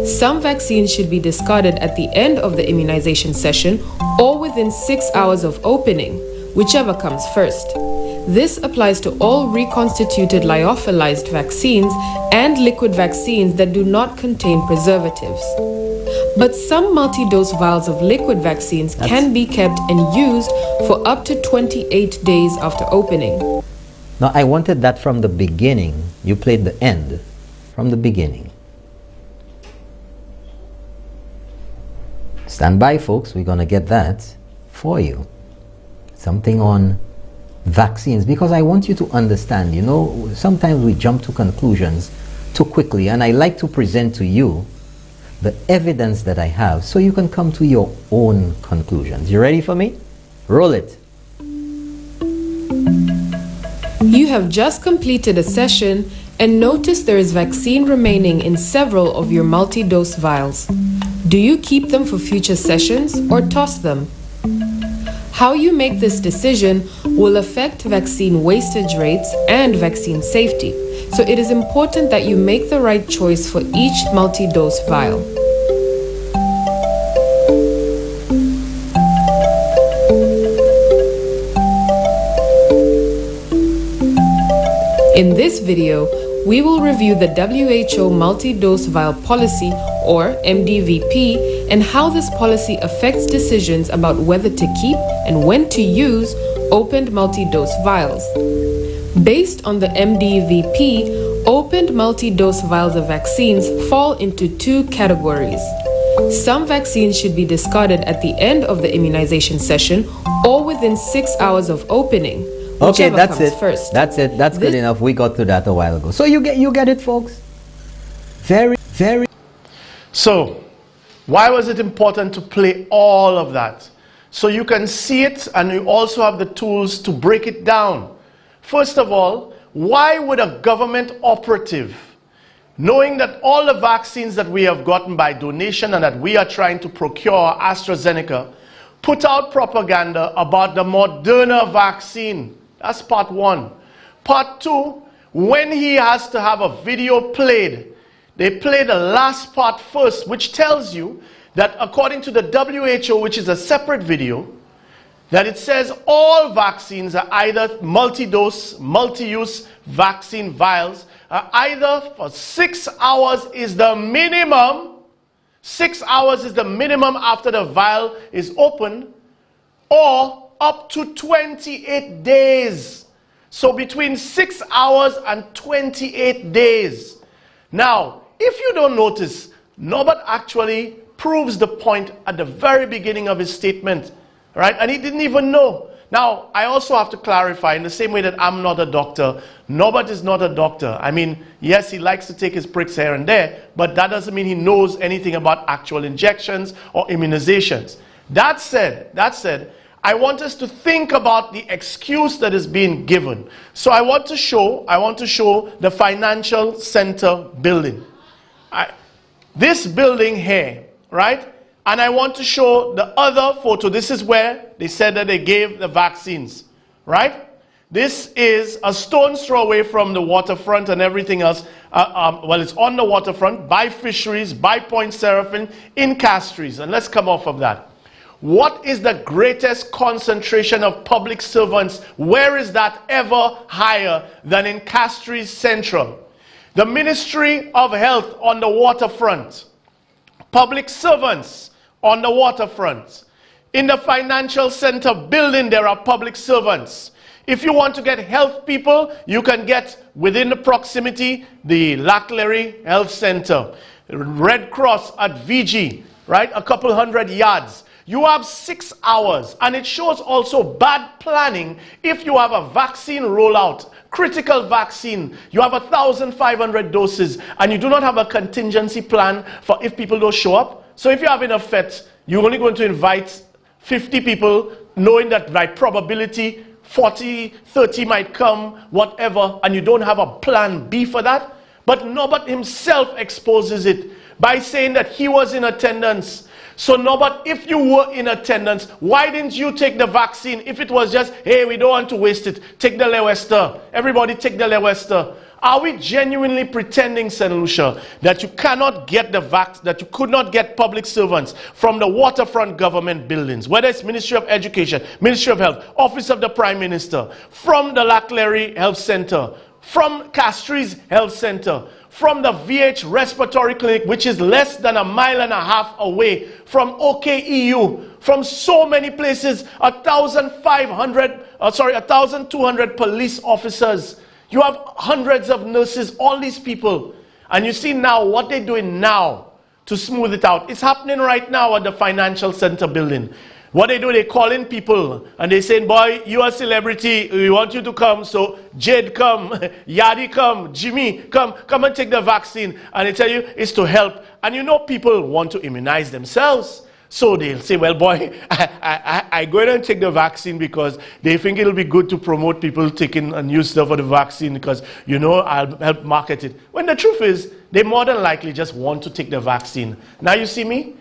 Some vaccines should be discarded at the end of the immunization session or within 6 hours of opening, whichever comes first. This applies to all reconstituted lyophilized vaccines and liquid vaccines that do not contain preservatives. But some multi-dose vials of liquid vaccines can be kept and used for up to 28 days after opening. Now, I wanted that from the beginning. You played the end from the beginning. Stand by, folks. We're going to get that for you. Something on vaccines, because I want you to understand, you know, sometimes we jump to conclusions too quickly, and I like to present to you the evidence that I have so you can come to your own conclusions. You ready for me? Roll it. You have just completed a session and notice there is vaccine remaining in several of your multi-dose vials. Do you keep them for future sessions or toss them? How you make this decision will affect vaccine wastage rates and vaccine safety, so it is important that you make the right choice for each multi-dose vial. In this video, we will review the WHO Multi-Dose Vial Policy, or MDVP, and how this policy affects decisions about whether to keep and when to use opened multi-dose vials. Based on the MDVP, opened multi-dose vials of vaccines fall into two categories. Some vaccines should be discarded at the end of the immunization session or within 6 hours of opening. Okay, that's it. First. That's it. That's good enough. We got to that a while ago. So you get it, folks. Very. So, why was it important to play all of that? So you can see it, and you also have the tools to break it down. First of all, why would a government operative, knowing that all the vaccines that we have gotten by donation and that we are trying to procure, AstraZeneca, put out propaganda about the Moderna vaccine? That's part one. Part two, when he has to have a video played, they play the last part first, which tells you that according to the WHO, which is a separate video, that it says all vaccines are either multi-dose, multi-use vaccine vials, are either for 6 hours is the minimum, 6 hours is the minimum after the vial is opened, or up to 28 days. So between 6 hours and 28 days. Now, if you don't notice, Norbert actually proves the point at the very beginning of his statement, right? And he didn't even know. Now, I also have to clarify, in the same way that I'm not a doctor, Norbert is not a doctor. I mean, yes, he likes to take his pricks here and there, but that doesn't mean he knows anything about actual injections or immunizations. That said, I want us to think about the excuse that is being given. So I want to show the financial center building. This building here, right? And I want to show the other photo. This is where they said that they gave the vaccines, right? This is a stone's throw away from the waterfront and everything else. Well, it's on the waterfront, by fisheries, by Point Seraphim, in Castries. And let's come off of that. What is the greatest concentration of public servants? Where is that ever higher than in Castries Central? The Ministry of Health on the waterfront. Public servants on the waterfront. In the financial center building, there are public servants. If you want to get health people, you can get within the proximity the Laclery Health Center. Red Cross at VG, right? A couple 100 yards. You have 6 hours, and it shows also bad planning if you have a vaccine rollout, critical vaccine. You have 1,500 doses, and you do not have a contingency plan for if people don't show up. So if you're having a fete, you're only going to invite 50 people, knowing that by probability 40, 30 might come, whatever, and you don't have a plan B for that. But Norbert himself exposes it by saying that he was in attendance. So Norbert, if you were in attendance, why didn't you take the vaccine? If it was just, hey, we don't want to waste it, take the Lewester. Everybody take the Lewester. Are we genuinely pretending, St. Lucia, that you cannot get that you could not get public servants from the waterfront government buildings, whether it's Ministry of Education, Ministry of Health, Office of the Prime Minister, from the Laclery Health Center, from Castries Health Center, from the VH Respiratory Clinic, which is less than a mile and a half away, from OKEU, from so many places, 1,200 police officers. You have hundreds of nurses, all these people. And you see now what they're doing now to smooth it out. It's happening right now at the Financial Center building. What they do, they call in people and they say, boy, you are a celebrity, we want you to come. So Jade come, Yadi come, Jimmy come and take the vaccine. And they tell you it's to help. And you know people want to immunize themselves. So they'll say, well, boy, I go in and take the vaccine because they think it'll be good to promote people taking a new stuff for the vaccine because, you know, I'll help market it. When the truth is, they more than likely just want to take the vaccine. Now you see me?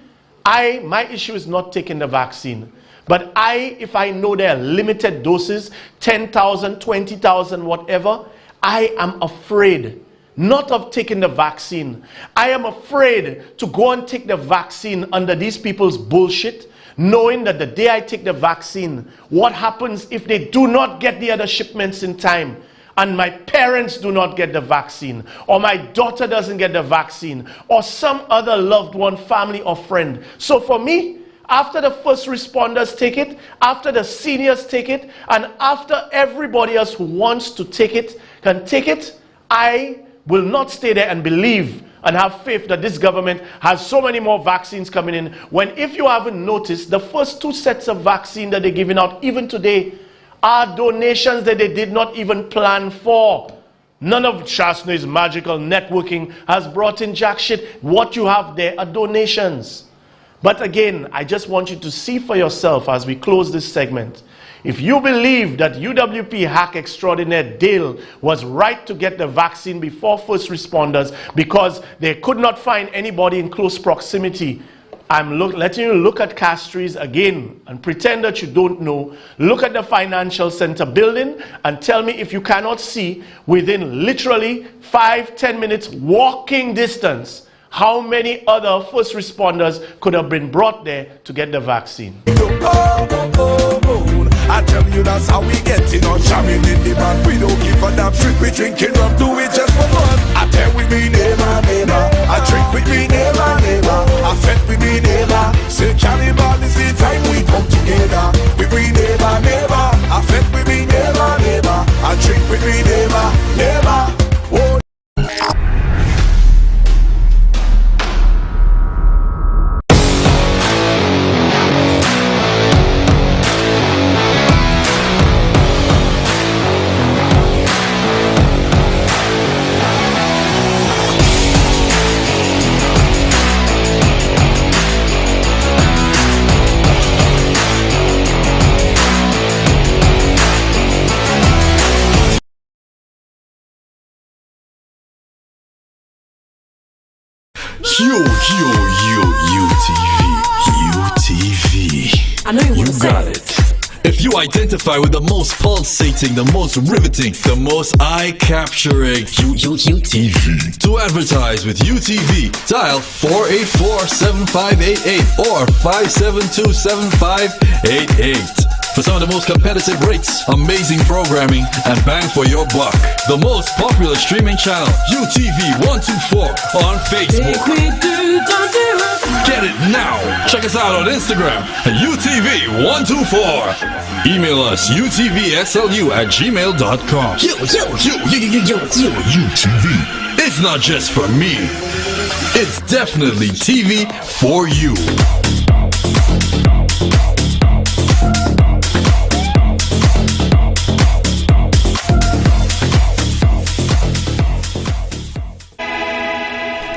My issue is not taking the vaccine. But if I know there are limited doses, 10,000, 20,000, whatever, I am afraid not of taking the vaccine. I am afraid to go and take the vaccine under these people's bullshit, knowing that the day I take the vaccine, what happens if they do not get the other shipments in time? And my parents do not get the vaccine, or my daughter doesn't get the vaccine, or some other loved one, family or friend. So for me, after the first responders take it, after the seniors take it, and after everybody else who wants to take it can take it, I will not stay there and believe and have faith that this government has so many more vaccines coming in, when if you haven't noticed, the first 2 sets of vaccine that they're giving out even today are donations that they did not even plan for. None of Chasney's magical networking has brought in jack shit. What you have there are donations. But again, I just want you to see for yourself as we close this segment. If you believe that UWP hack extraordinaire Dale was right to get the vaccine before first responders because they could not find anybody in close proximity, I'm letting you look at Castries again and pretend that you don't know. Look at the Financial Center building and tell me if you cannot see within literally 5-10 minutes walking distance how many other first responders could have been brought there to get the vaccine. I tell you that's how we get it on jamming in the band. We don't give a damn shit, we drinking rum, do it just for fun. I tell with me neighbor, neighbor. I drink with me neighbor, neighbor. I fed with me neighbor. Say cannibal is the time we come together. With me neighbor, neighbor. I fed with me neighbor, neighbor. I drink with me neighbor, neighbor. Oh. UTV. I know you got it. If you identify with the most pulsating, the most riveting, the most eye-capturing UTV. To advertise with UTV, dial 484-7588 or 572-7588. For some of the most competitive rates, amazing programming, and bang for your buck. The most popular streaming channel, UTV 124 on Facebook. Get it now. Check us out on Instagram at UTV 124. Email us utvslu@gmail.com. UTV. It's not just for me. It's definitely TV for you.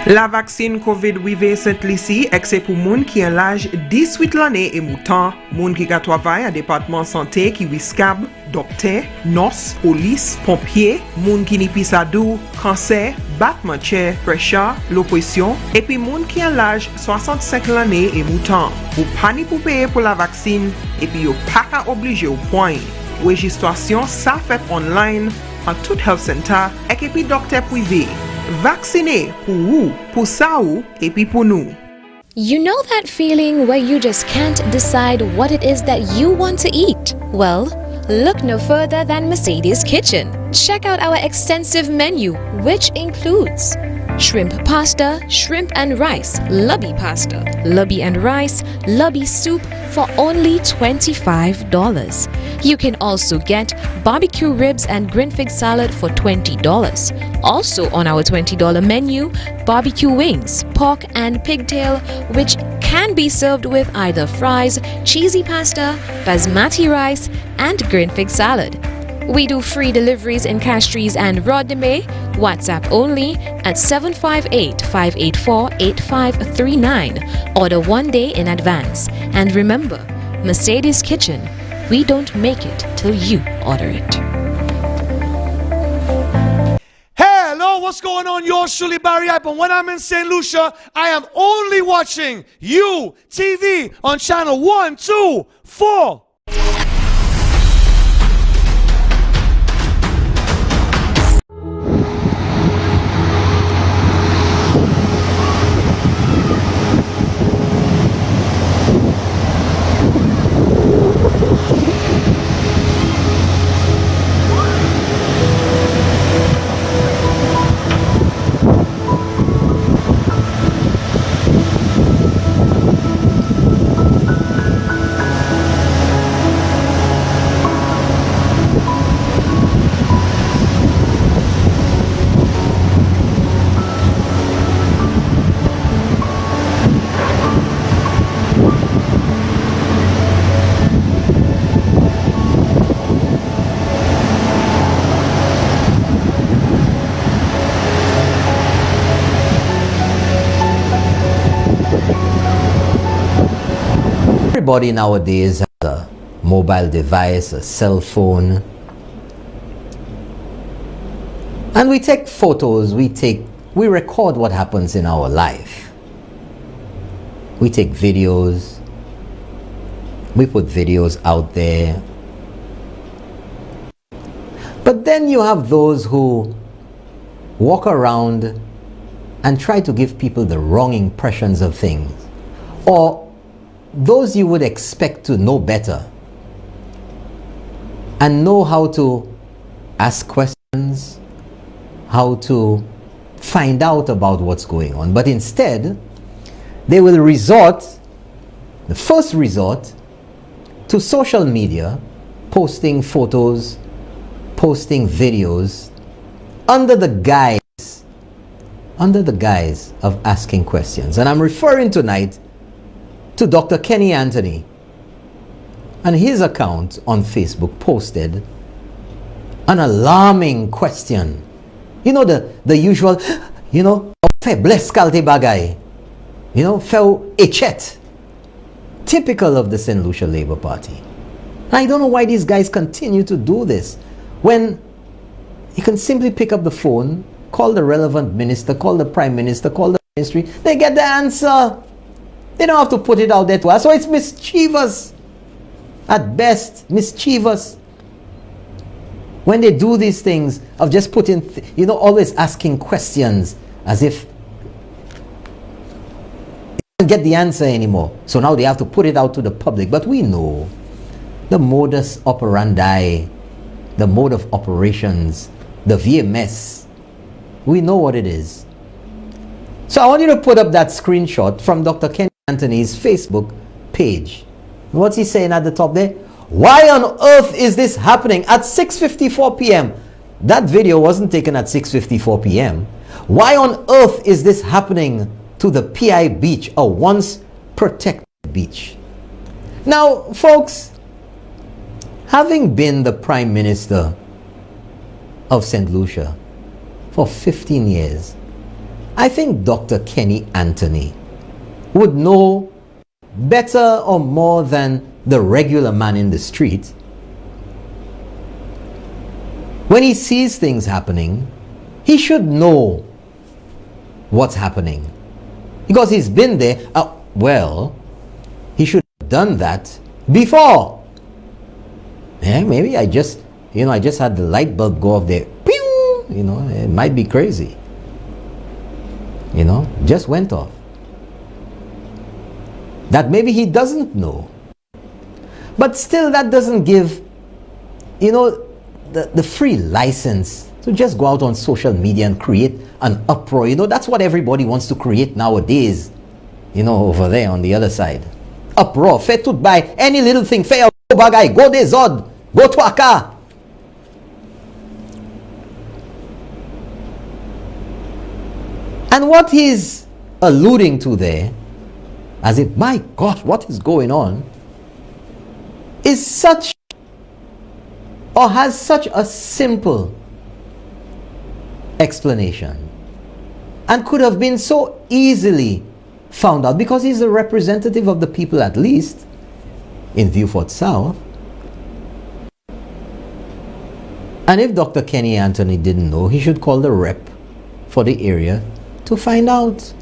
La vaccine COVID wive Saint Lucie, ekse pou moun ki an l'âge 18 l'année et moutan, moun ki ka travay a département santé ki wiskab, dokte, nos, polis, pompier, moun ki ni pisadou, kanser, batman chè, presha, l'oppression, epi moun ki an l'âge 65 l'année et moutan. Ou pani pou paye pou la vaccine, epi yo pa ka oblige ou point. Registrasyon sa fait online an tout health center ek epi docteur privé. Vacciner pour ou, pour ça ou, et puis pour nous. You know that feeling where you just can't decide what it is that you want to eat? Well, look no further than Mercedes Kitchen. Check out our extensive menu, which includes shrimp pasta, shrimp and rice, lobby pasta, lobby and rice, lobby soup for only $25. You can also get barbecue ribs and green fig salad for $20. Also on our $20 menu, barbecue wings, pork and pigtail, which can be served with either fries, cheesy pasta, basmati rice, and green fig salad. We do free deliveries in Castries and Rodney, WhatsApp only at 758-584-8539. Order one day in advance. And remember, Mercedes Kitchen, we don't make it till you order it. Hello, what's going on? Yours truly, Barry Hype. And when I'm in St. Lucia, I am only watching UTV on channel 124. Everybody nowadays has a mobile device, a cell phone, and we take photos, we record what happens in our life. We take videos, we put videos out there. But then you have those who walk around and try to give people the wrong impressions of things, or those you would expect to know better and know how to ask questions, how to find out about what's going on. But instead, they will the first resort, to social media, posting photos, posting videos, under the guise of asking questions. And I'm referring tonight to Dr. Kenny Anthony, and his account on Facebook posted an alarming question. You know, the usual, fe bless kalte bagay, fe echet, typical of the St. Lucia Labour Party. I don't know why these guys continue to do this when you can simply pick up the phone, call the relevant minister, call the prime minister, call the ministry, they get the answer. They don't have to put it out there to us. So it's mischievous. At best, mischievous. When they do these things of just putting, always asking questions as if they can't get the answer anymore. So now they have to put it out to the public. But we know the modus operandi, the mode of operations, the VMS. We know what it is. So I want you to put up that screenshot from Dr. Kenny Anthony's Facebook page. What's he saying at the top there? Why on earth is this happening at 6:54 p.m.? That video wasn't taken at 6:54 p.m. Why on earth is this happening to the PI beach, a once protected beach? Now, folks, having been the Prime Minister of St. Lucia for 15 years, I think Dr. Kenny Anthony would know better or more than the regular man in the street. When he sees things happening, he should know what's happening, because he's been there. Well, he should have done that before. Maybe I just You know, I just had the light bulb go off there. Pew! You know, it might be crazy. You know, just went off. That maybe he doesn't know. But still, that doesn't give, you know, the free license to just go out on social media and create an uproar. You know, that's what everybody wants to create nowadays. You know, over there on the other side. Uproar. Fe tout by any little thing. Fe bagay. Go de zod. Go to aka. And what he's alluding to there, as if, my gosh, what is going on, is such, or has such a simple explanation, and could have been so easily found out, because he's a representative of the people, at least in Viewfort South. And if Dr. Kenny Anthony didn't know, he should call the rep for the area to find out.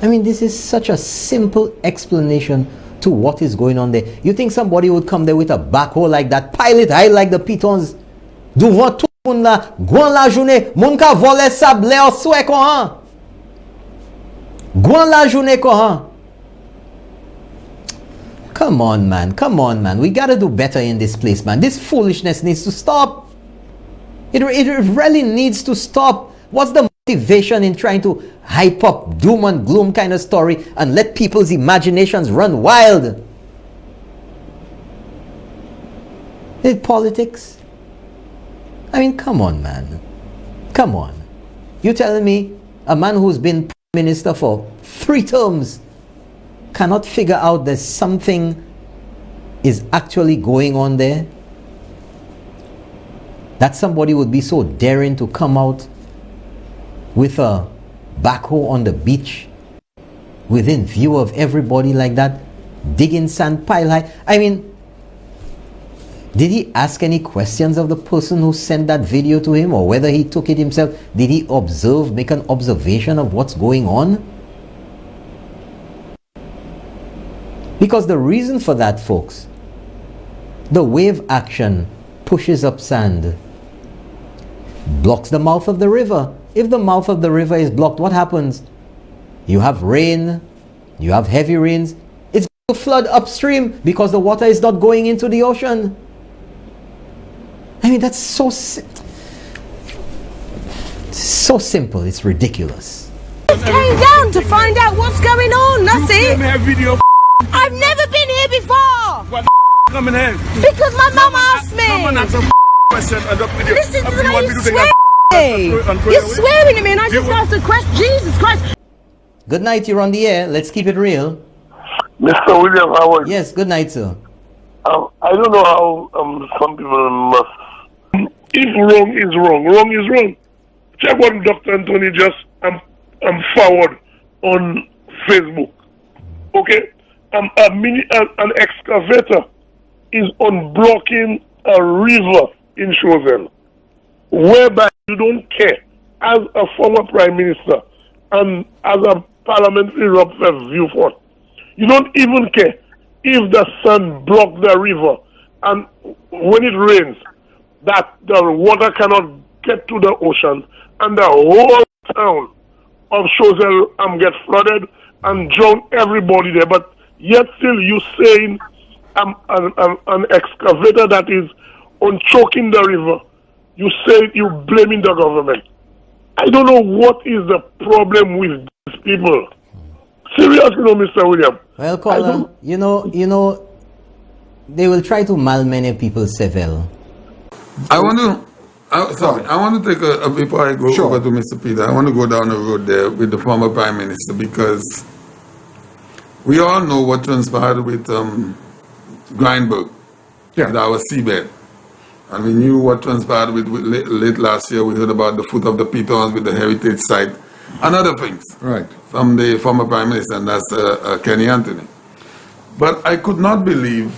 I mean, this is such a simple explanation to what is going on there. You think somebody would come there with a backhoe like that, pile it high like the pitons, devant tout le monde là, gwan la journée, moun ka vole sable ou soué kohan. Gwan la journée kohan. Come on, man. Come on, man. We got to do better in this place, man. This foolishness needs to stop. It really needs to stop. What's the motivation in trying to hype up doom and gloom kind of story and let people's imaginations run wild? Is it politics? I mean, come on, man. Come on. You telling me a man who's been Prime Minister for 3 terms cannot figure out that something is actually going on there? That somebody would be so daring to come out with a backhoe on the beach within view of everybody like that, digging sand pile high. I mean, did he ask any questions of the person who sent that video to him, or whether he took it himself? Did he observe, make an observation of what's going on? Because the reason for that, folks, the wave action pushes up sand, blocks the mouth of the river. If the mouth of the river is blocked, what happens? You have rain, you have heavy rains. It's going to flood upstream because the water is not going into the ocean. I mean, that's so simple, it's ridiculous. Just came down to find out what's going on, that's it. I've never been here before. What coming here? Because my mum asked me. Someone asked a question and up with you. Listen to the way you swear. You're swearing at me and I just asked a question. Jesus Christ. Good night, you're on the air. Let's keep it real. Mr. William, how are you? Yes, good night, sir. I don't know how some people must. If wrong is wrong, wrong is wrong. Check what Dr. Anthony just forward on Facebook. Okay? An excavator is unblocking a river in Chosen, whereby you don't care, as a former prime minister and as a parliamentary rep for Viewfort, you don't even care if the sun blocks the river and when it rains, that the water cannot get to the ocean and the whole town of Chosen get flooded and drown everybody there. But yet still you saying an excavator that is on choking the river, you say you blaming the government. I don't know what is the problem with these people. Seriously, no, Mr. William. Well, caller, you know, they will try to mal many people several. I want to take before I go over to Mr. Peter, I want to go down the road there with the former Prime Minister, because we all know what transpired with Grindberg, with our seabed. And we knew what transpired with late last year. We heard about the foot of the pitons with the heritage site and other things from the former Prime Minister, and that's Kenny Anthony. But I could not believe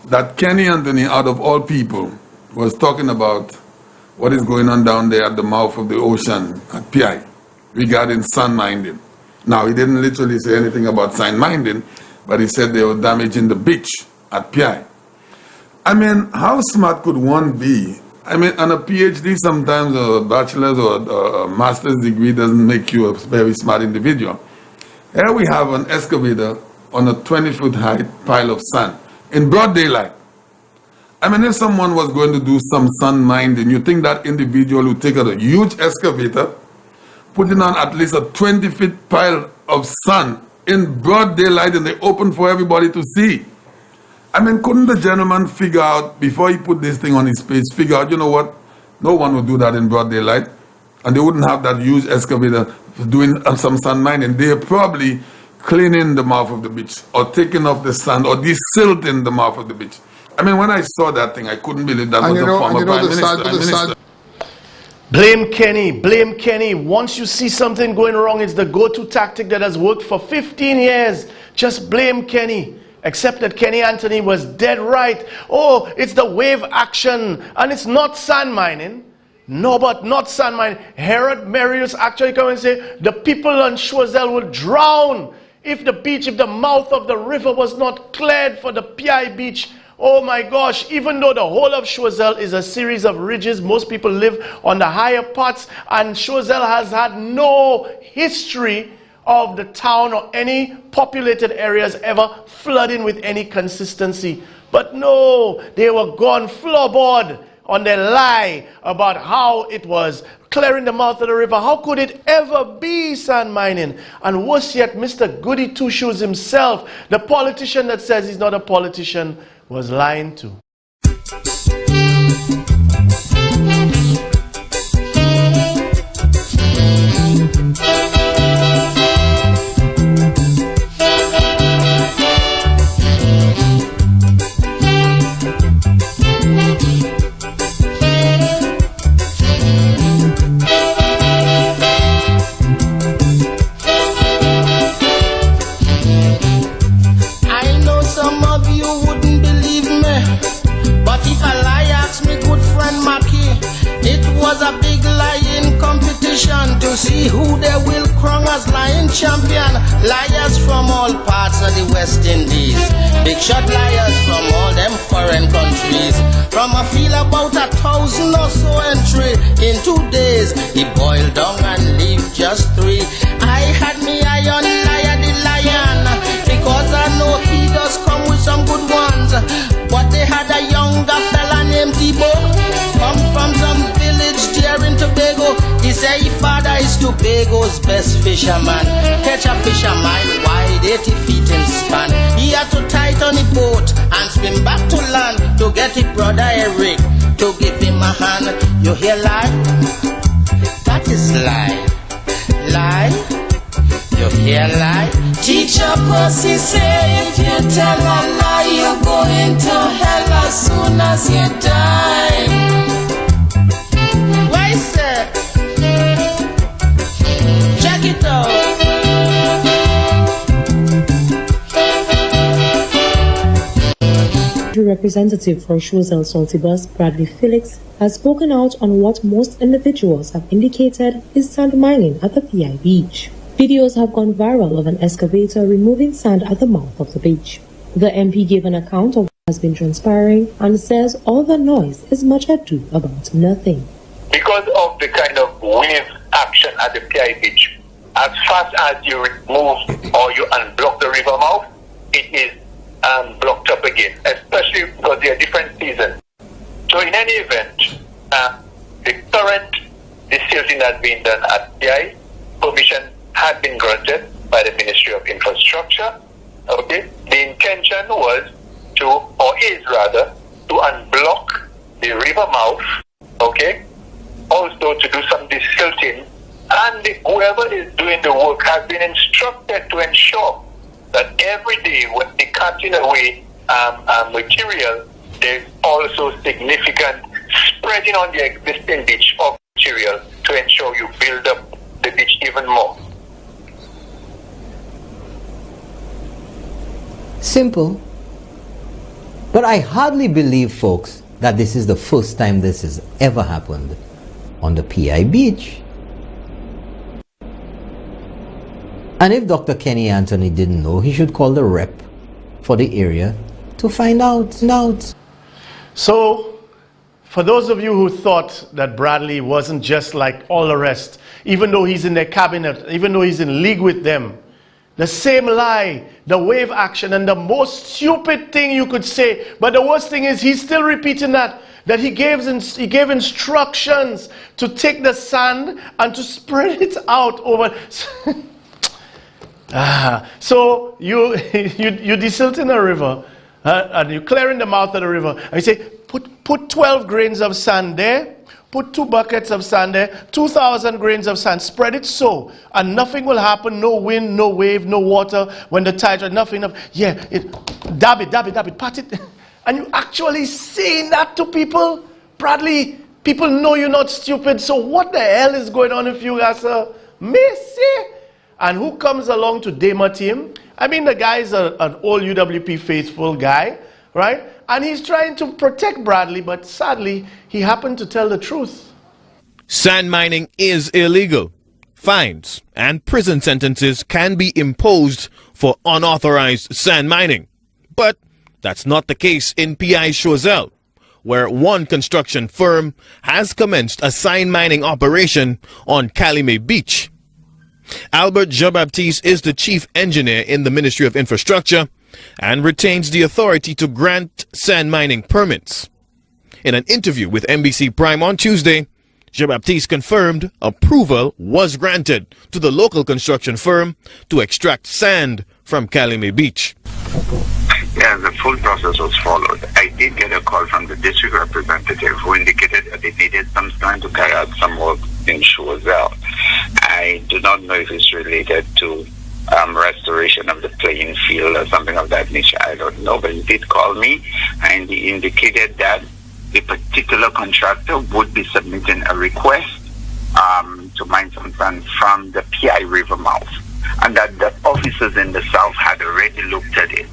that Kenny Anthony, out of all people, was talking about what is going on down there at the mouth of the ocean at PI regarding sand mining. Now, he didn't literally say anything about sand mining, but he said they were damaging the beach at PI. I mean, how smart could one be? I mean, on a PhD, sometimes a bachelor's or a master's degree doesn't make you a very smart individual. Here we have an excavator on a 20-foot high pile of sand in broad daylight. I mean, if someone was going to do some sand mining, you think that individual would take out a huge excavator, putting on at least a 20-foot pile of sand in broad daylight in the open for everybody to see. I mean, couldn't the gentleman figure out, before he put this thing on his page, figure out, you know what, no one would do that in broad daylight, and they wouldn't have that huge excavator doing some sand mining. They're probably cleaning the mouth of the beach, or taking off the sand, or desilting the mouth of the beach. I mean, when I saw that thing, I couldn't believe that was the former Prime Minister. Blame Kenny, blame Kenny. Once you see something going wrong, it's the go-to tactic that has worked for 15 years. Just blame Kenny. Except that Kenny Anthony was dead right. Oh, it's the wave action, and it's not sand mining. No, but not sand mining. Herod Marius actually come and say the people on Choiseul will drown if the mouth of the river was not cleared for the PI beach. Oh my gosh, even though the whole of Choiseul is a series of ridges, most people live on the higher parts, and Choiseul has had no history of the town or any populated areas ever flooding with any consistency. But no, they were gone floorboard on their lie about how it was clearing the mouth of the river. How could it ever be sand mining? And worse yet, Mr. Goody Two Shoes himself, the politician that says he's not a politician, was lying too. To see who they will crown as lion champion. Liars from all parts of the West Indies, big shot liars from all them foreign countries. From a feel about 1,000 or so entry in 2 days, he boiled down and leave just 3. I had me eye on Liar the lion, because I know he does come with some good ones. But they had a younger fella named Debo, come from some village there in Tobago. He say his father is Tobago's best fisherman. Catch a fisherman wide 80 feet in span. He had to tighten the boat and swim back to land to get his brother Eric to give him a hand. You hear lie? That is lie. Lie? You hear lie? Teacher Pussy say if you tell a lie, you're going to hell as soon as you die. Why, sir? Check it out. The representative for Choiseul Salty Bus, Bradley Felix, has spoken out on what most individuals have indicated is sand mining at the PI beach. Videos have gone viral of an excavator removing sand at the mouth of the beach. The MP gave an account of what has been transpiring and says all the noise is much ado about nothing. Because of the kind of wave action at the PI beach, as fast as you remove or you unblock the river mouth, it is blocked up again, especially because they are different seasons. So in any event, the current desilting that's being done at PI, permission had been granted by the Ministry of Infrastructure. Okay, the intention was to, or is rather, to unblock the river mouth. Okay, also to do some desilting, and whoever is doing the work has been instructed to ensure that every day when they cutting away material, there's also significant spreading on the existing beach of material to ensure you build up the beach even more. Simple. But I hardly believe, folks, that this is the first time this has ever happened on the PI beach. And if Dr. Kenny Anthony didn't know, he should call the rep for the area to find out. So, for those of you who thought that Bradley wasn't just like all the rest, even though he's in their cabinet, even though he's in league with them, the same lie, the wave action, and the most stupid thing you could say, but the worst thing is he's still repeating that he gave instructions to take the sand and to spread it out over. So you desilting a river, and you're clearing the mouth of the river, and you say, put 12 grains of sand there, put 2 buckets of sand there, 2,000 grains of sand, spread it so, and nothing will happen, no wind, no wave, no water, when the tides are nothing, yeah, dab it, pat it, and you actually saying that to people? Bradley, people know you're not stupid, so what the hell is going on if you guys are messy? And who comes along to demot him? I mean, the guy is an old UWP faithful guy, right? And he's trying to protect Bradley, but sadly, he happened to tell the truth. Sand mining is illegal. Fines and prison sentences can be imposed for unauthorized sand mining. But that's not the case in PI Choiseul, where one construction firm has commenced a sand mining operation on Calumet Beach. Albert Jean-Baptiste is the chief engineer in the Ministry of Infrastructure and retains the authority to grant sand mining permits. In an interview with NBC Prime on Tuesday, Jean-Baptiste confirmed approval was granted to the local construction firm to extract sand from Calumet Beach. Yeah, the full process was followed. I did get a call from the district representative who indicated that they needed some time to carry out some work in Choiseul. I do not know if it's related to restoration of the playing field or something of that nature. I don't know, but he did call me and he indicated that the particular contractor would be submitting a request to mine some sand from the PI River mouth, and that the officers in the south had already looked at it.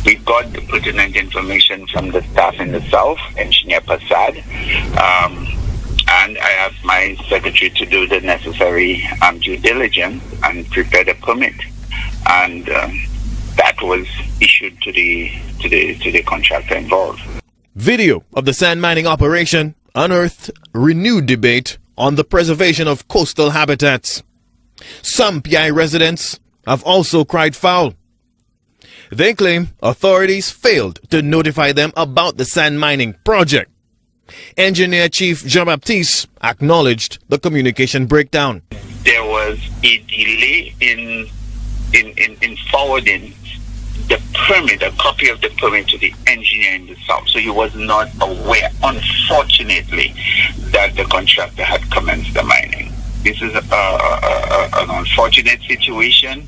We got the pertinent information from the staff in the south, Engineer Passad, and I asked my secretary to do the necessary due diligence and prepare the permit, and that was issued to the contractor involved. Video of the sand mining operation unearthed renewed debate on the preservation of coastal habitats. Some PI residents have also cried foul. They claim authorities failed to notify them about the sand mining project. Engineer Chief Jean-Baptiste acknowledged the communication breakdown. There was a delay in forwarding the permit, a copy of the permit to the engineer in the south. So he was not aware, unfortunately, that the contractor had commenced the mining. This is an unfortunate situation.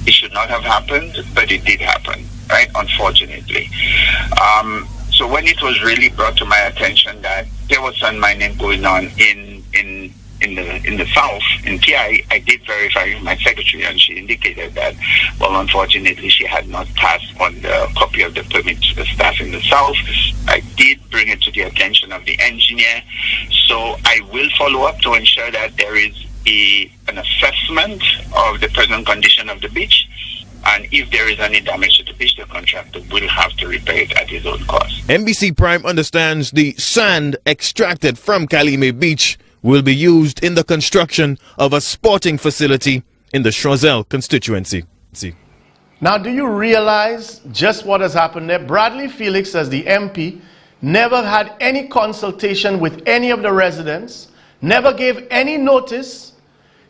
It should not have happened, but it did happen, right? Unfortunately. So when it was really brought to my attention that there was sand mining going on in the south, in PI, I did verify with my secretary, and she indicated that, well, unfortunately, she had not passed on the copy of the permit to the staff in the south. I did bring it to the attention of the engineer, so I will follow up to ensure that there is an assessment of the present condition of the beach, and if there is any damage to the beach, the contractor will have to repair it at his own cost. NBC Prime understands the sand extracted from Calumet Beach will be used in the construction of a sporting facility in the Choiseul constituency. Now, do you realize just what has happened there? Bradley Felix, as the MP, never had any consultation with any of the residents, never gave any notice.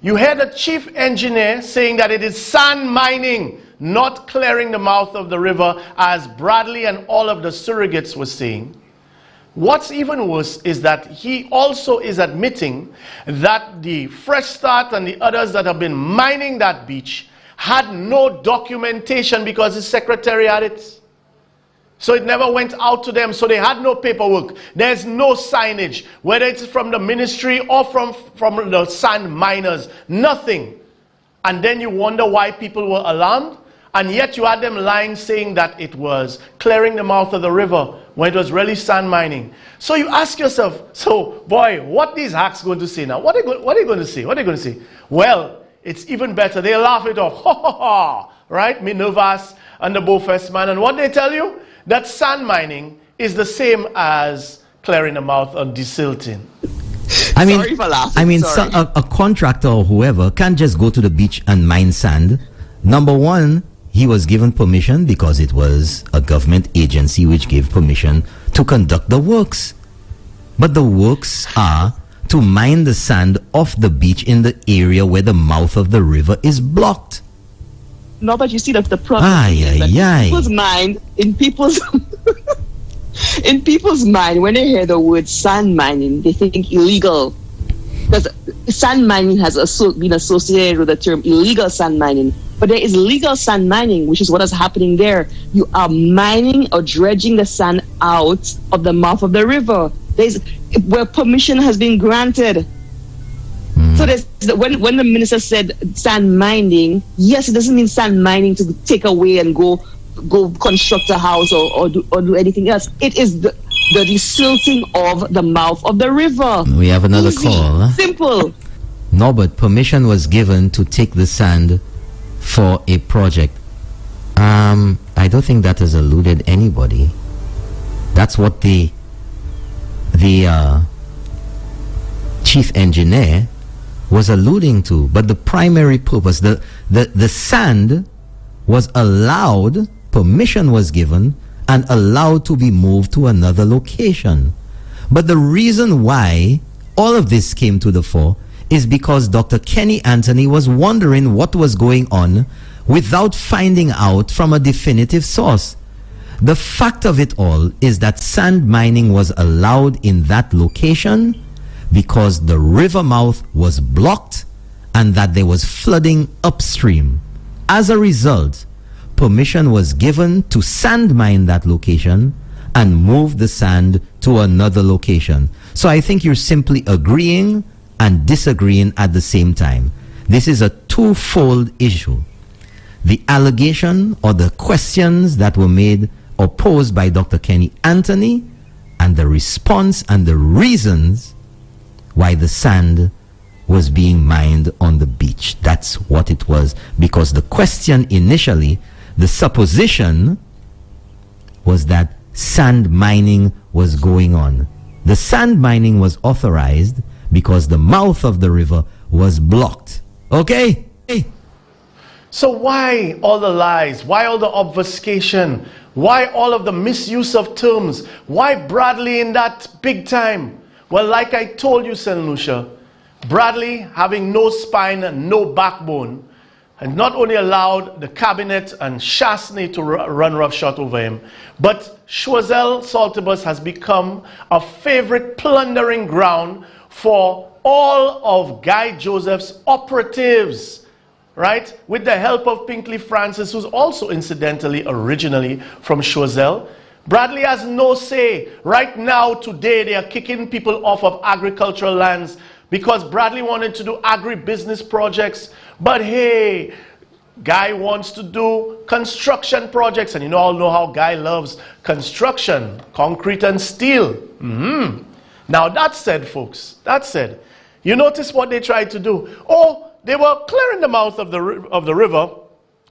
You heard the chief engineer saying that it is sand mining, not clearing the mouth of the river, as Bradley and all of the surrogates were saying. What's even worse is that he also is admitting that the Fresh Start and the others that have been mining that beach had no documentation because his secretary had it. So it never went out to them, so they had no paperwork. There's no signage, whether it's from the ministry or from the sand miners, nothing. And then you wonder why people were alarmed, and yet you had them lying saying that it was clearing the mouth of the river when it was really sand mining. So you ask yourself, so boy, what these hacks going to say now? What are they going to say? What are they going to say? Well, it's even better. They laugh it off. Ha ha ha! Right? Minervas and the Bofest man. And what they tell you? That sand mining is the same as clearing the mouth on desilting. I mean, a contractor or whoever can't just go to the beach and mine sand. Number one, he was given permission because it was a government agency which gave permission to conduct the works. But the works are to mine the sand off the beach in the area where the mouth of the river is blocked. No, but you see that the problem is that in people's mind, when they hear the word sand mining, they think illegal. Because sand mining has been associated with the term illegal sand mining. But there is legal sand mining, which is what is happening there. You are mining or dredging the sand out of the mouth of the river. Where permission has been granted. So when the minister said sand mining, yes, it doesn't mean sand mining to take away and go construct a house or do anything else. It is the desilting of the mouth of the river. We have another call. Simple. No, but permission was given to take the sand for a project. I don't think that has eluded anybody. That's what the chief engineer was alluding to. But the primary purpose, the sand was allowed, permission was given, and allowed to be moved to another location. But the reason why all of this came to the fore is because Dr. Kenny Anthony was wondering what was going on without finding out from a definitive source. The fact of it all is that sand mining was allowed in that location because the river mouth was blocked and that there was flooding upstream. As a result, permission was given to sand mine that location and move the sand to another location. So I think you're simply agreeing and disagreeing at the same time. This is a twofold issue. The allegation or the questions that were made or posed by Dr. Kenny Anthony, and the response and the reasons why the sand was being mined on the beach. That's what it was. Because the question initially, the supposition was that sand mining was going on. The sand mining was authorized because the mouth of the river was blocked. Okay? So why all the lies? Why all the obfuscation? Why all of the misuse of terms? Why Bradley in that big time? Well, like I told you, St. Lucia, Bradley, having no spine and no backbone, and not only allowed the cabinet and Chasney to run roughshod over him, but Choiseul Saltibus has become a favorite plundering ground for all of Guy Joseph's operatives, right? With the help of Pinkley Francis, who's also incidentally originally from Choiseul. Bradley has no say. Right now, today, they are kicking people off of agricultural lands because Bradley wanted to do agribusiness projects. But hey, Guy wants to do construction projects. And you all know how Guy loves construction, concrete and steel. Now, that said, folks, that said, you notice what they tried to do. Oh, they were clearing the mouth of the river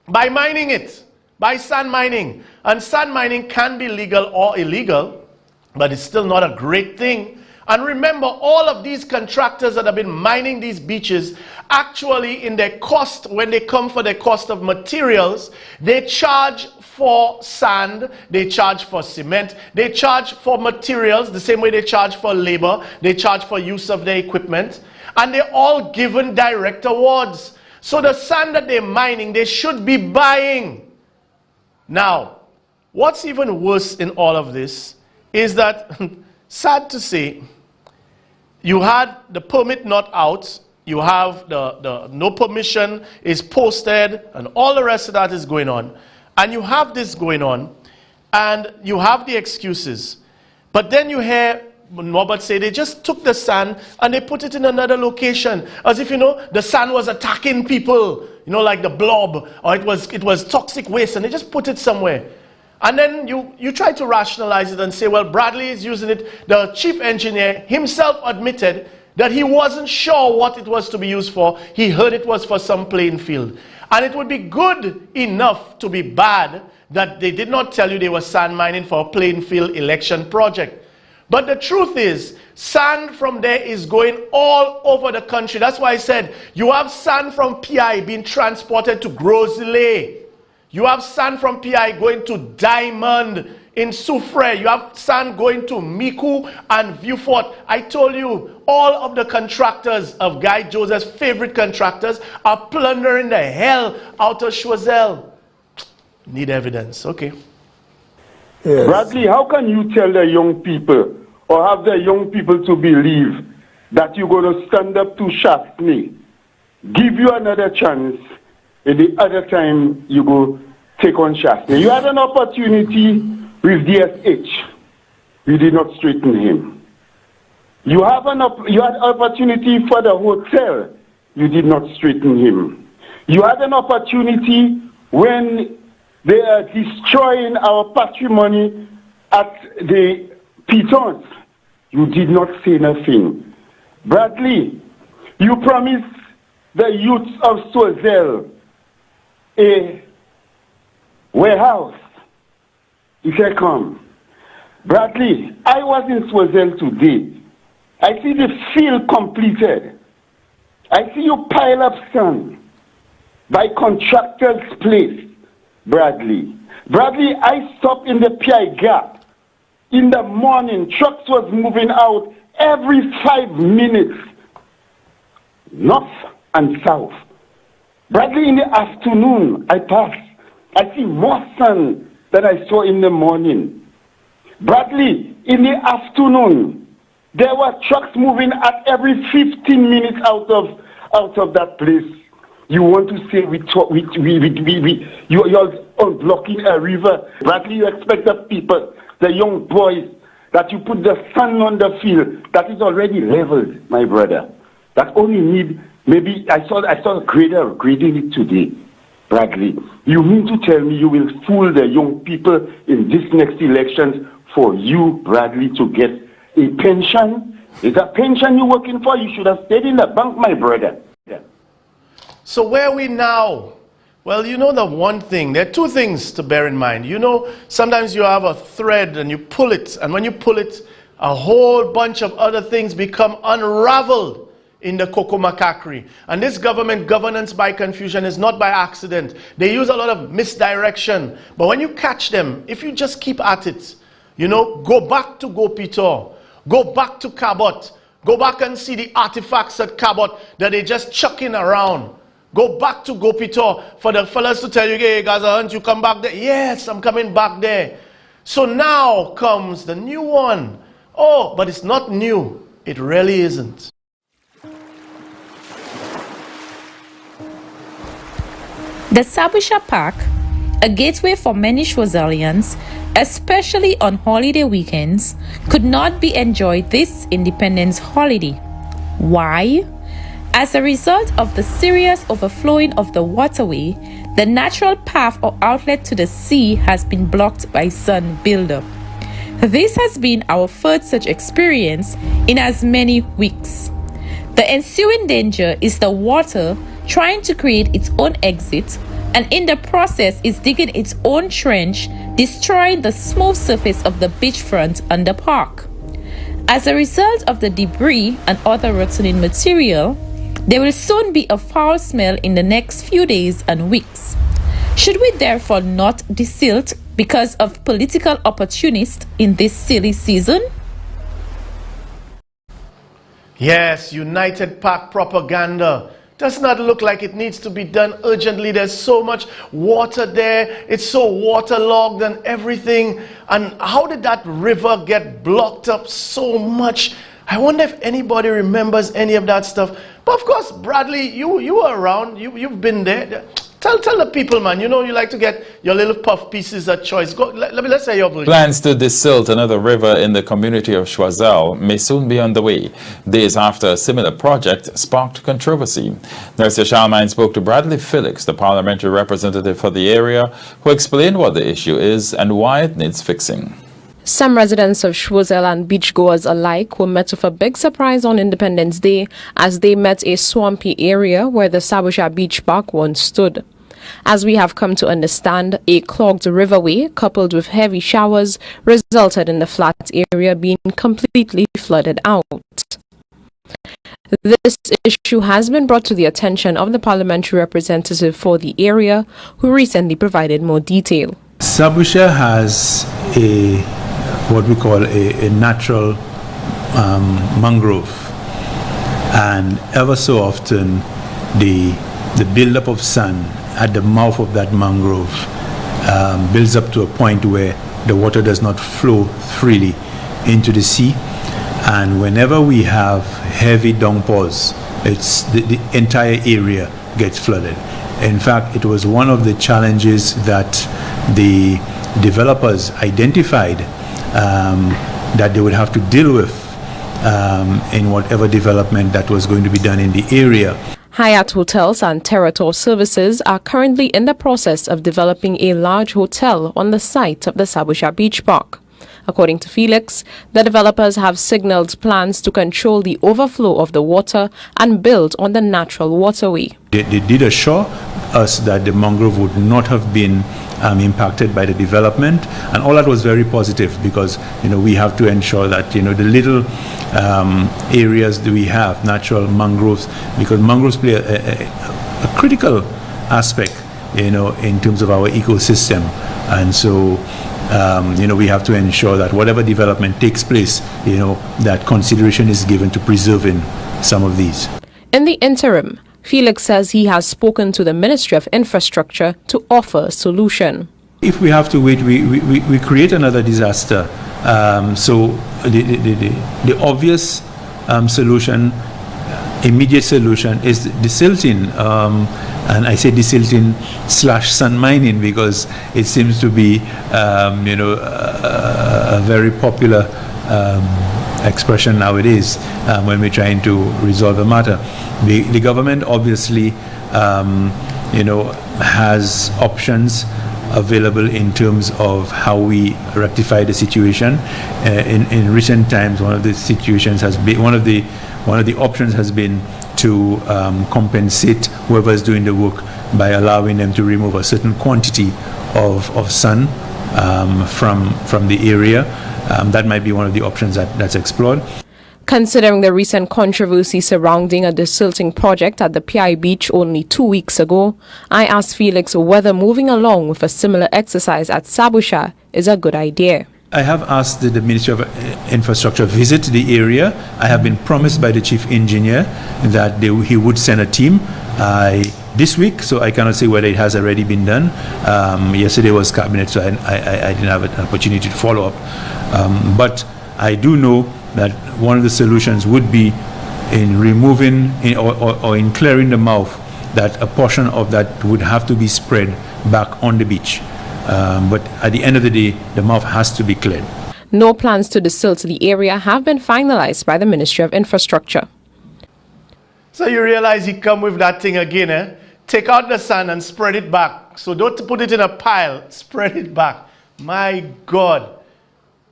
by mining it, by sand mining. And sand mining can be legal or illegal, but it's still not a great thing. And remember, all of these contractors that have been mining these beaches, actually in their cost, when they come for their cost of materials, they charge for sand, they charge for cement, they charge for materials, the same way they charge for labor, they charge for use of their equipment, and they're all given direct awards. So the sand that they're mining, they should be buying. Now, what's even worse in all of this is that, sad to say, you had the permit not out, you have the no permission is posted, and all the rest of that is going on. And you have this going on, and you have the excuses. But then you hear Norbert say they just took the sand and they put it in another location. As if, you know, the sand was attacking people, you know, like the blob, or it was toxic waste, and they just put it somewhere. And then you try to rationalize it and say, well, Bradley is using it. The chief engineer himself admitted that he wasn't sure what it was to be used for. He heard it was for some playing field. And it would be good enough to be bad that they did not tell you they were sand mining for a Plainfield election project. But the truth is, sand from there is going all over the country. That's why I said, you have sand from PI being transported to Grosley. You have sand from PI going to Diamond in Soufrière. You have sand going to Micoud and Vieux-Fort. I told you, all of the contractors of Guy Joseph's favorite contractors are plundering the hell out of Choiseul. Need evidence, okay. Yes. Bradley, how can you tell the young people or have the young people to believe that you're going to stand up to Shastney, give you another chance, and the other time you go take on Shastney? You had an opportunity with DSH. You did not straighten him. You had opportunity for the hotel. You did not straighten him. You had an opportunity when they are destroying our patrimony at the Pitons. You did not say nothing. Bradley, you promised the youth of Choiseul a warehouse. If I come. Bradley, I was in Choiseul today. I see the field completed. I see you pile up sand by contractors' place. Bradley, I stopped in the PI gap. In the morning, trucks was moving out every 5 minutes, north and south. Bradley, in the afternoon, I pass. I see more sun than I saw in the morning. Bradley, in the afternoon, there were trucks moving at every 15 minutes out of that place. You want to say you're unblocking a river. Bradley, you expect the people, the young boys, that you put the sun on the field that is already leveled, my brother. That only need, maybe, I saw a grader grading it today. Bradley, you mean to tell me you will fool the young people in this next election for you, Bradley, to get a pension? Is a pension you're working for? You should have stayed in the bank, my brother. Yeah. So where are we now? Well, you know the one thing, there are two things to bear in mind. You know, sometimes you have a thread and you pull it, and when you pull it, a whole bunch of other things become unraveled in the cocoa macaquerie. And this government governance by confusion is not by accident. They use a lot of misdirection. But when you catch them, if you just keep at it, you know, go back to Gopitor, go back to Cabot, go back and see the artifacts at Cabot that they just chucking around. Go back to Gopitor for the fellas to tell you, hey, guys, aren't you come back there? Yes, I'm coming back there. So now comes the new one. Oh, but it's not new. It really isn't. The Sabusha Park, a gateway for many Choiseulians, especially on holiday weekends, could not be enjoyed this Independence holiday. Why? As a result of the serious overflowing of the waterway, the natural path or outlet to the sea has been blocked by sand buildup. This has been our third such experience in as many weeks. The ensuing danger is the water trying to create its own exit, and in the process is digging its own trench, destroying the smooth surface of the beachfront and the park. As a result of the debris and other rotting material, there will soon be a foul smell in the next few days and weeks. Should we therefore not desilt because of political opportunists in this silly season? Yes, United Park propaganda does not look like it needs to be done urgently. There's so much water there. It's so waterlogged and everything. And how did that river get blocked up so much? I wonder if anybody remembers any of that stuff. But of course, Bradley, you were around. You've been there. Tell the people, man. You know you like to get your little puff pieces at choice. Go. Let's say your version. Plans to desilt another river in the community of Choiseul may soon be underway, days after a similar project sparked controversy. Nurse Charlemagne spoke to Bradley Felix, the parliamentary representative for the area, who explained what the issue is and why it needs fixing. Some residents of Choiseul and beachgoers alike were met with a big surprise on Independence Day as they met a swampy area where the Sabusha Beach Park once stood. As we have come to understand, a clogged riverway coupled with heavy showers resulted in the flat area being completely flooded out. This issue has been brought to the attention of the parliamentary representative for the area, who recently provided more detail. Sabusha has what we call a natural mangrove, and ever so often the buildup of sand at the mouth of that mangrove builds up to a point where the water does not flow freely into the sea, and whenever we have heavy downpours, the entire area gets flooded. In fact, it was one of the challenges that the developers identified that they would have to deal with in whatever development that was going to be done in the area. Hyatt Hotels and Territor Services are currently in the process of developing a large hotel on the site of the Sabusha Beach Park. According to Felix, the developers have signaled plans to control the overflow of the water and build on the natural waterway. They did assure us that the mangrove would not have been impacted by the development, and all that was very positive, because we have to ensure that the little areas that we have, natural mangroves, because mangroves play a critical aspect in terms of our ecosystem, and so we have to ensure that whatever development takes place, that consideration is given to preserving some of these. In the interim, Felix says he has spoken to the Ministry of Infrastructure to offer a solution. If we have to wait, we create another disaster. So the obvious solution, immediate solution, is desilting. And I say desilting / sand mining because it seems to be, a very popular expression nowadays when we're trying to resolve a matter. The government obviously, has options available in terms of how we rectify the situation. In recent times, one of the options has been to compensate whoever is doing the work by allowing them to remove a certain quantity of sand from the area. That might be one of the options that's explored. Considering the recent controversy surrounding a desilting project at the PI Beach only 2 weeks ago, I asked Felix whether moving along with a similar exercise at Sabusha is a good idea. I have asked the Ministry of Infrastructure visit the area. I have been promised by the Chief Engineer that he would send a team this week, so I cannot say whether it has already been done. Yesterday was Cabinet, so I didn't have an opportunity to follow up. But I do know that one of the solutions would be in removing or in clearing the mouth, that a portion of that would have to be spread back on the beach. But at the end of the day, the mouth has to be cleared. No plans to desilt the area have been finalized by the Ministry of Infrastructure. So you realize he come with that thing again, eh? Take out the sand and spread it back. So don't put it in a pile, spread it back. My God.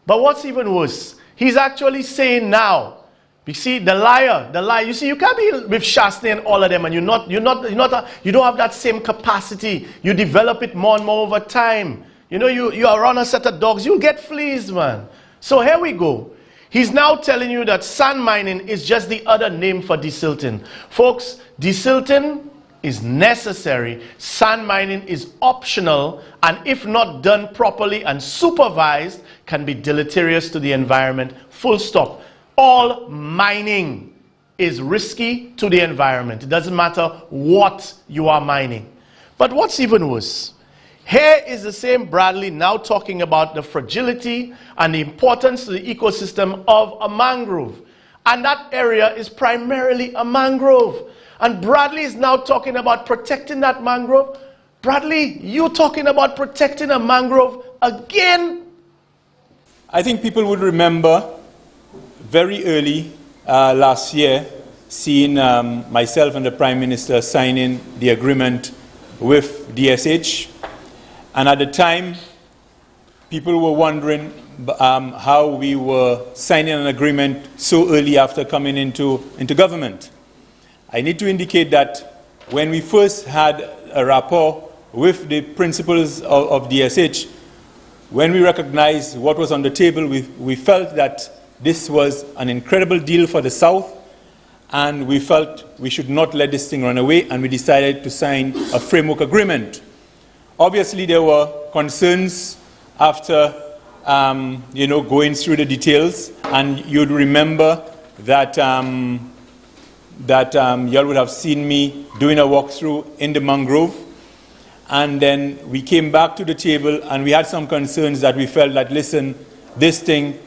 But what's even worse, he's actually saying now, you see, the liar, you see, you can't be with Shastny and all of them, and you don't have that same capacity. You develop it more and more over time. You are around a set of dogs, you'll get fleas, man. So here we go. He's now telling you that sand mining is just the other name for desilting. Folks, desilting is necessary. Sand mining is optional, and if not done properly and supervised, can be deleterious to the environment. Full stop. All mining is risky to the environment. It doesn't matter what you are mining. But what's even worse, here is the same Bradley now talking about the fragility and the importance to the ecosystem of a mangrove. And that area is primarily a mangrove. And Bradley is now talking about protecting that mangrove. Bradley, you talking about protecting a mangrove again? I think people would remember very early last year seeing myself and the Prime Minister signing the agreement with DSH. And at the time, people were wondering how we were signing an agreement so early after coming into government. I need to indicate that when we first had a rapport with the principals of DSH, when we recognized what was on the table, we felt that this was an incredible deal for the South, and we felt we should not let this thing run away, and we decided to sign a framework agreement. Obviously, there were concerns after going through the details, and you'd remember that y'all would have seen me doing a walkthrough in the mangrove. And then we came back to the table and we had some concerns that we felt that, listen, this thing,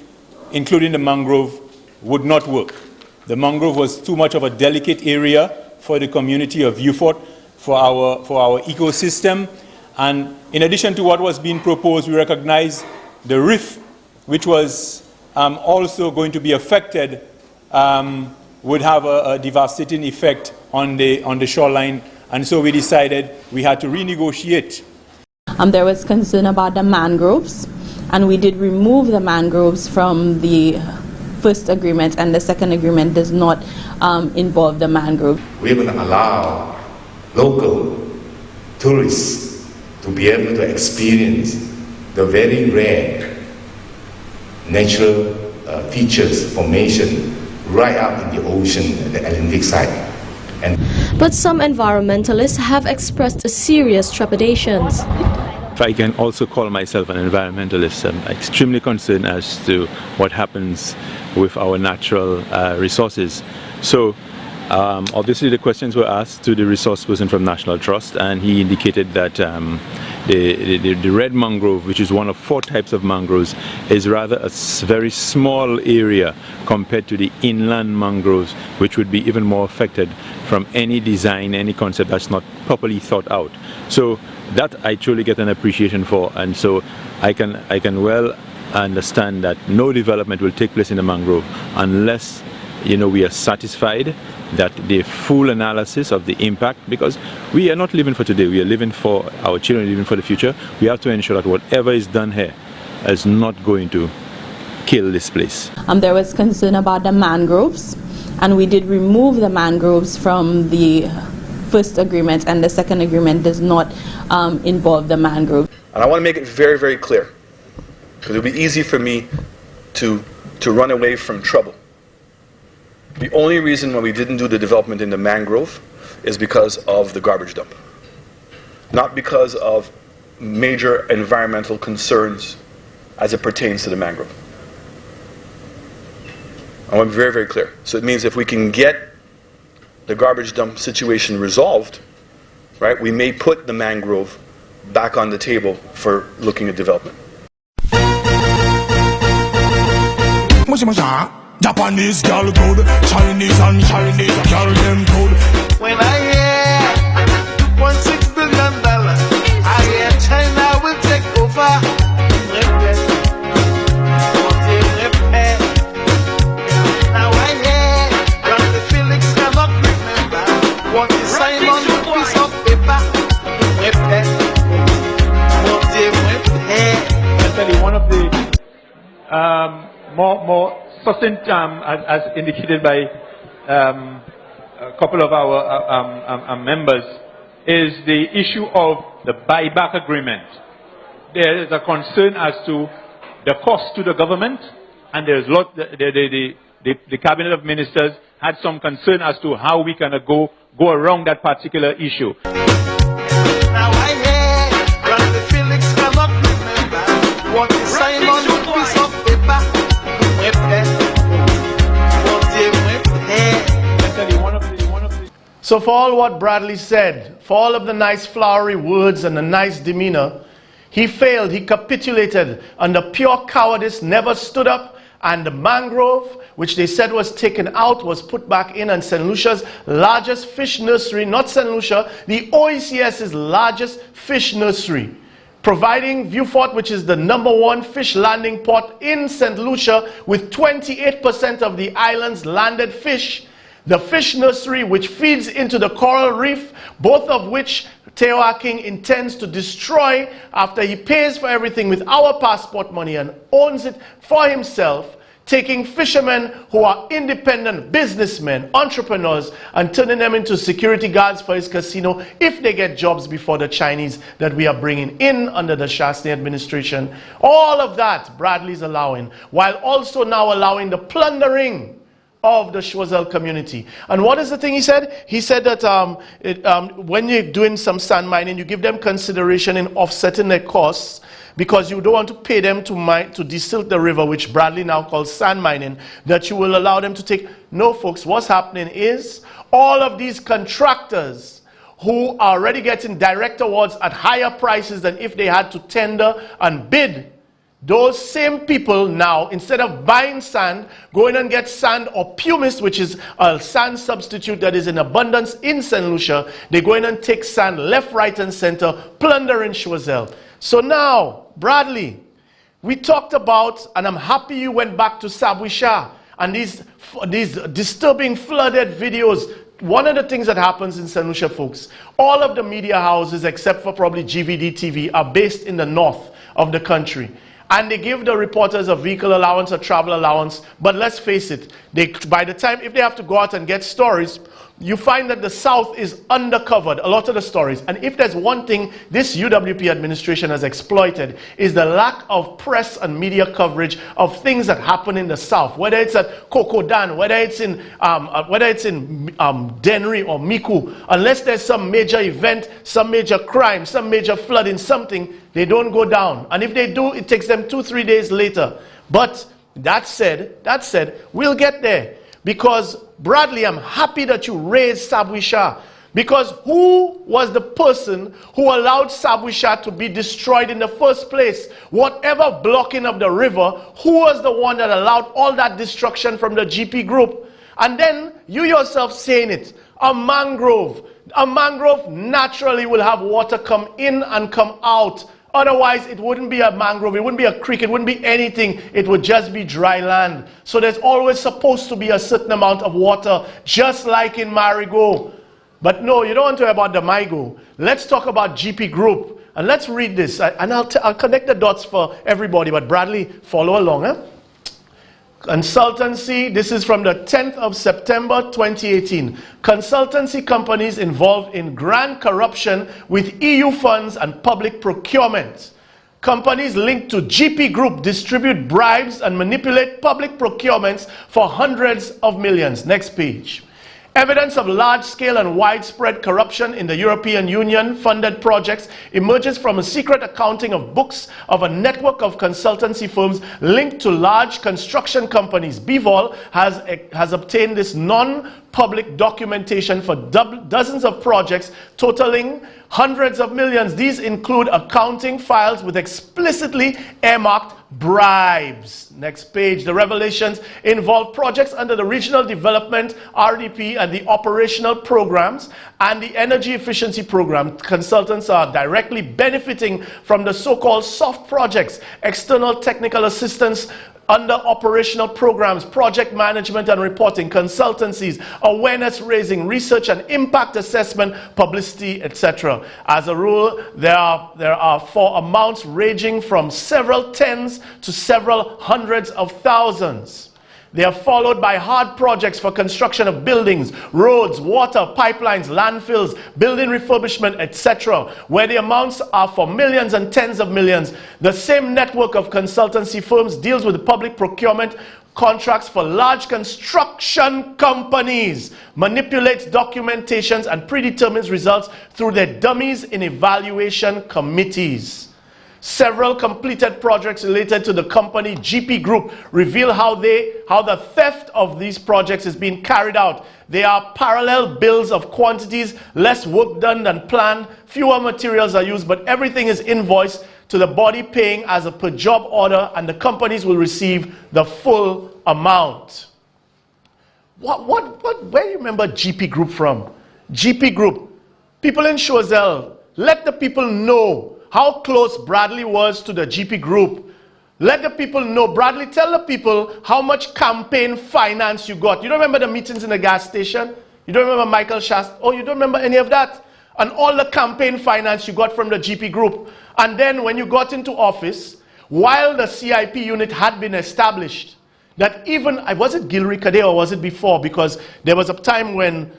including the mangrove, would not work. The mangrove was too much of a delicate area for the community of Vieux Fort, for our ecosystem. And in addition to what was being proposed, we recognized the reef, which was also going to be affected, would have a devastating effect on the shoreline. And so we decided we had to renegotiate. There was concern about the mangroves, and we did remove the mangroves from the first agreement, and the second agreement does not involve the mangrove. We're going to allow local tourists to be able to experience the very rare natural features, formation, right up in the ocean, the Atlantic side. But some environmentalists have expressed serious trepidations. If I can also call myself an environmentalist, I'm extremely concerned as to what happens with our natural resources. So obviously the questions were asked to the resource person from National Trust, and he indicated that the red mangrove, which is one of 4 types of mangroves, is rather a very small area compared to the inland mangroves, which would be even more affected from any design, any concept that's not properly thought out. So that I truly get an appreciation for, and so I can well understand that no development will take place in the mangrove unless we are satisfied that the full analysis of the impact, because we are not living for today, we are living for our children, living for the future. We have to ensure that whatever is done here is not going to kill this place. There was concern about the mangroves, and we did remove the mangroves from the first agreement, and the second agreement does not involve the mangrove. And I want to make it very, very clear, because it would be easy for me to run away from trouble. The only reason why we didn't do the development in the mangrove is because of the garbage dump, not because of major environmental concerns as it pertains to the mangrove. I want to be very, very clear. So it means if we can get the garbage dump situation resolved, right, we may put the mangrove back on the table for looking at development. Japanese girl good, Chinese and Chinese girl them good. When I hear $1.6 billion, I hear China will take over. Now I hear Randy Felix cannot remember what he signed on the piece of paper. I'll tell you, one of the more succinct, as indicated by a couple of our members, is the issue of the buyback agreement. There is a concern as to the cost to the government, and there's the Cabinet of Ministers had some concern as to how we can go around that particular issue. Now I hear Randy Felix cannot remember what he signed on the piece of paper. So for all what Bradley said, for all of the nice flowery words and the nice demeanor, he failed, he capitulated under pure cowardice, never stood up, and the mangrove, which they said was taken out, was put back in, and St. Lucia's largest fish nursery, not St. Lucia, the OECS's largest fish nursery, providing Vieux Fort, which is the #1 fish landing port in St. Lucia, with 28% of the island's landed fish. The fish nursery, which feeds into the coral reef, both of which Teoa King intends to destroy after he pays for everything with our passport money and owns it for himself, taking fishermen who are independent businessmen, entrepreneurs, and turning them into security guards for his casino if they get jobs before the Chinese that we are bringing in under the Shastny administration. All of that Bradley's allowing, while also now allowing the plundering of the Choiseul community. And what is the thing he said? He said that when you're doing some sand mining, you give them consideration in offsetting their costs, because you don't want to pay them to desilt the river, which Bradley now calls sand mining, that you will allow them to take. No, folks, what's happening is all of these contractors who are already getting direct awards at higher prices than if they had to tender and bid, those same people now, instead of buying sand, go in and get sand or pumice, which is a sand substitute that is in abundance in St. Lucia. They go in and take sand left, right, and center, plundering Choiseul. So now, Bradley, we talked about, and I'm happy you went back to Sabuisha, and these disturbing flooded videos. One of the things that happens in St. Lucia, folks, all of the media houses, except for probably GVD TV, are based in the north of the country. And they give the reporters a vehicle allowance, a travel allowance. But let's face it, by the time, if they have to go out and get stories, you find that the South is undercovered, a lot of the stories. And if there's one thing this UWP administration has exploited, is the lack of press and media coverage of things that happen in the South. Whether it's at Kokodan, whether it's in Dennery or Miku, unless there's some major event, some major crime, some major flooding, something, they don't go down. And if they do, it takes them 2-3 days later. But that said, we'll get there. Because, Bradley, I'm happy that you raised Sabuisha. Because who was the person who allowed Sabuisha to be destroyed in the first place? Whatever blocking of the river, who was the one that allowed all that destruction from the GP group? And then, you yourself saying it, a mangrove naturally will have water come in and come out. Otherwise, it wouldn't be a mangrove, it wouldn't be a creek, it wouldn't be anything. It would just be dry land. So there's always supposed to be a certain amount of water, just like in Marigot. But no, you don't want to hear about the Marigot. Let's talk about GP Group. And let's read this. And I'll connect the dots for everybody. But Bradley, follow along. Consultancy, this is from the 10th of September 2018. Consultancy companies involved in grand corruption with EU funds and public procurement. Companies linked to GP Group distribute bribes and manipulate public procurements for hundreds of millions. Next page. Evidence of large-scale and widespread corruption in the European Union-funded projects emerges from a secret accounting of books of a network of consultancy firms linked to large construction companies. BVOL has obtained this non-public documentation for dozens of projects totaling hundreds of millions. These include accounting files with explicitly earmarked bribes. Next page. The revelations involve projects under the Regional Development, RDP, and the operational programs and the energy efficiency program. Consultants are directly benefiting from the so-called soft projects, external technical assistance under operational programs, project management and reporting, consultancies, awareness raising, research and impact assessment, publicity, etc. As a rule, there are for amounts ranging from several tens to several hundreds of thousands. They are followed by hard projects for construction of buildings, roads, water, pipelines, landfills, building refurbishment, etc., where the amounts are for millions and tens of millions. The same network of consultancy firms deals with public procurement contracts for large construction companies, manipulates documentations, and predetermines results through their dummies in evaluation committees. Several completed projects related to the company GP Group reveal how the theft of these projects is being carried out. They are parallel bills of quantities, less work done than planned, fewer materials are used, but everything is invoiced to the body paying as a per job order, and the companies will receive the full amount. Where do you remember GP Group from? GP Group. People in Choiseul, let the people know how close Bradley was to the GP Group. Let the people know. Bradley, tell the people how much campaign finance you got. You don't remember the meetings in the gas station? You don't remember Michael Shast? Oh, you don't remember any of that? And all the campaign finance you got from the GP Group. And then when you got into office, while the CIP unit had been established, that even, was it Gilry Cadet or was it before? Because there was a time when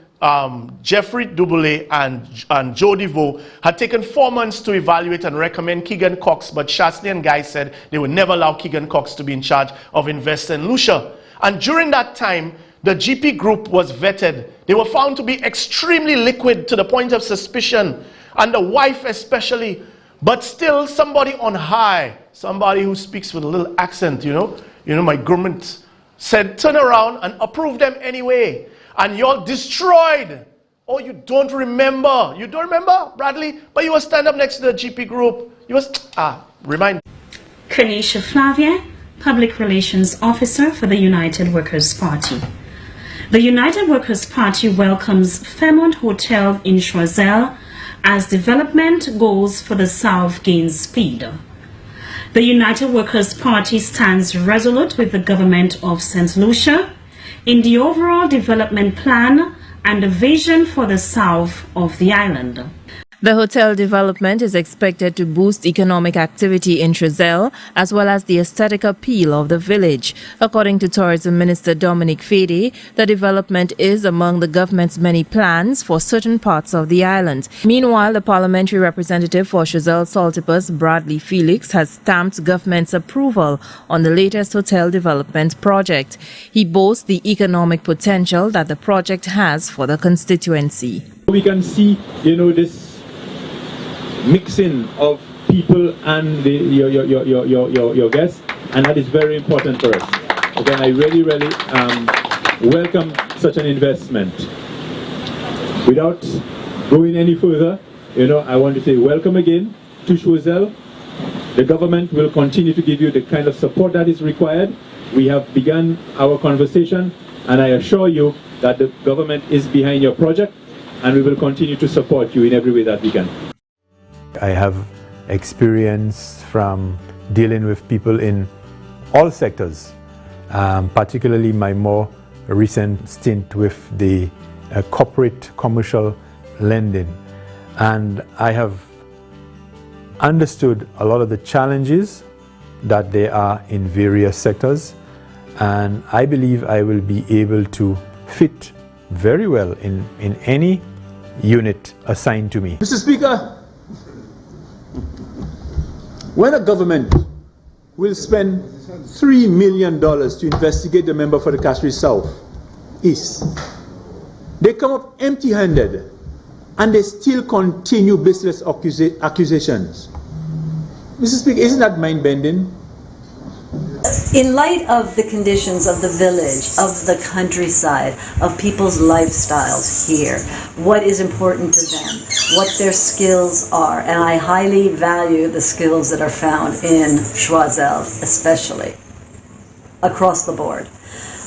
Jeffrey Duboulet and Joe DeVoe had taken 4 months to evaluate and recommend Keegan Cox, but Shastney and Guy said they would never allow Keegan Cox to be in charge of Invest in Lucia. And during that time, the GP group was vetted. They were found to be extremely liquid to the point of suspicion, and the wife especially. But still, somebody on high, somebody who speaks with a little accent, you know, my government said, turn around and approve them anyway. And y'all destroyed. Oh, you don't remember. You don't remember, Bradley? But you were stand up next to the GP group. You was, remind. Kanisha Flavia, Public Relations Officer for the United Workers' Party. The United Workers' Party welcomes Fairmont Hotel in Choiseul as development goals for the South gain speed. The United Workers' Party stands resolute with the government of St. Lucia in the overall development plan and the vision for the south of the island. The hotel development is expected to boost economic activity in Choiseul as well as the aesthetic appeal of the village. According to Tourism Minister Dominic Fede, the development is among the government's many plans for certain parts of the island. Meanwhile, the parliamentary representative for Choiseul Saltipus, Bradley Felix, has stamped government's approval on the latest hotel development project. He boasts the economic potential that the project has for the constituency. We can see, this mixing of people and your guests, and that is very important for us. Again, I really welcome such an investment. Without going any further, I want to say welcome again to Choiseul. The government will continue to give you the kind of support that is required. We have begun our conversation, and I assure you that the government is behind your project, and we will continue to support you in every way that we can. I have experience from dealing with people in all sectors, particularly my more recent stint with the corporate commercial lending. And I have understood a lot of the challenges that there are in various sectors, and I believe I will be able to fit very well in any unit assigned to me. Mr. Speaker, when a government will spend $3 million to investigate the member for the Castries South East, they come up empty-handed and they still continue baseless accusations. Mr. Speaker, isn't that mind-bending? In light of the conditions of the village, of the countryside, of people's lifestyles here, what is important to them, what their skills are, and I highly value the skills that are found in Choiseul, especially, across the board.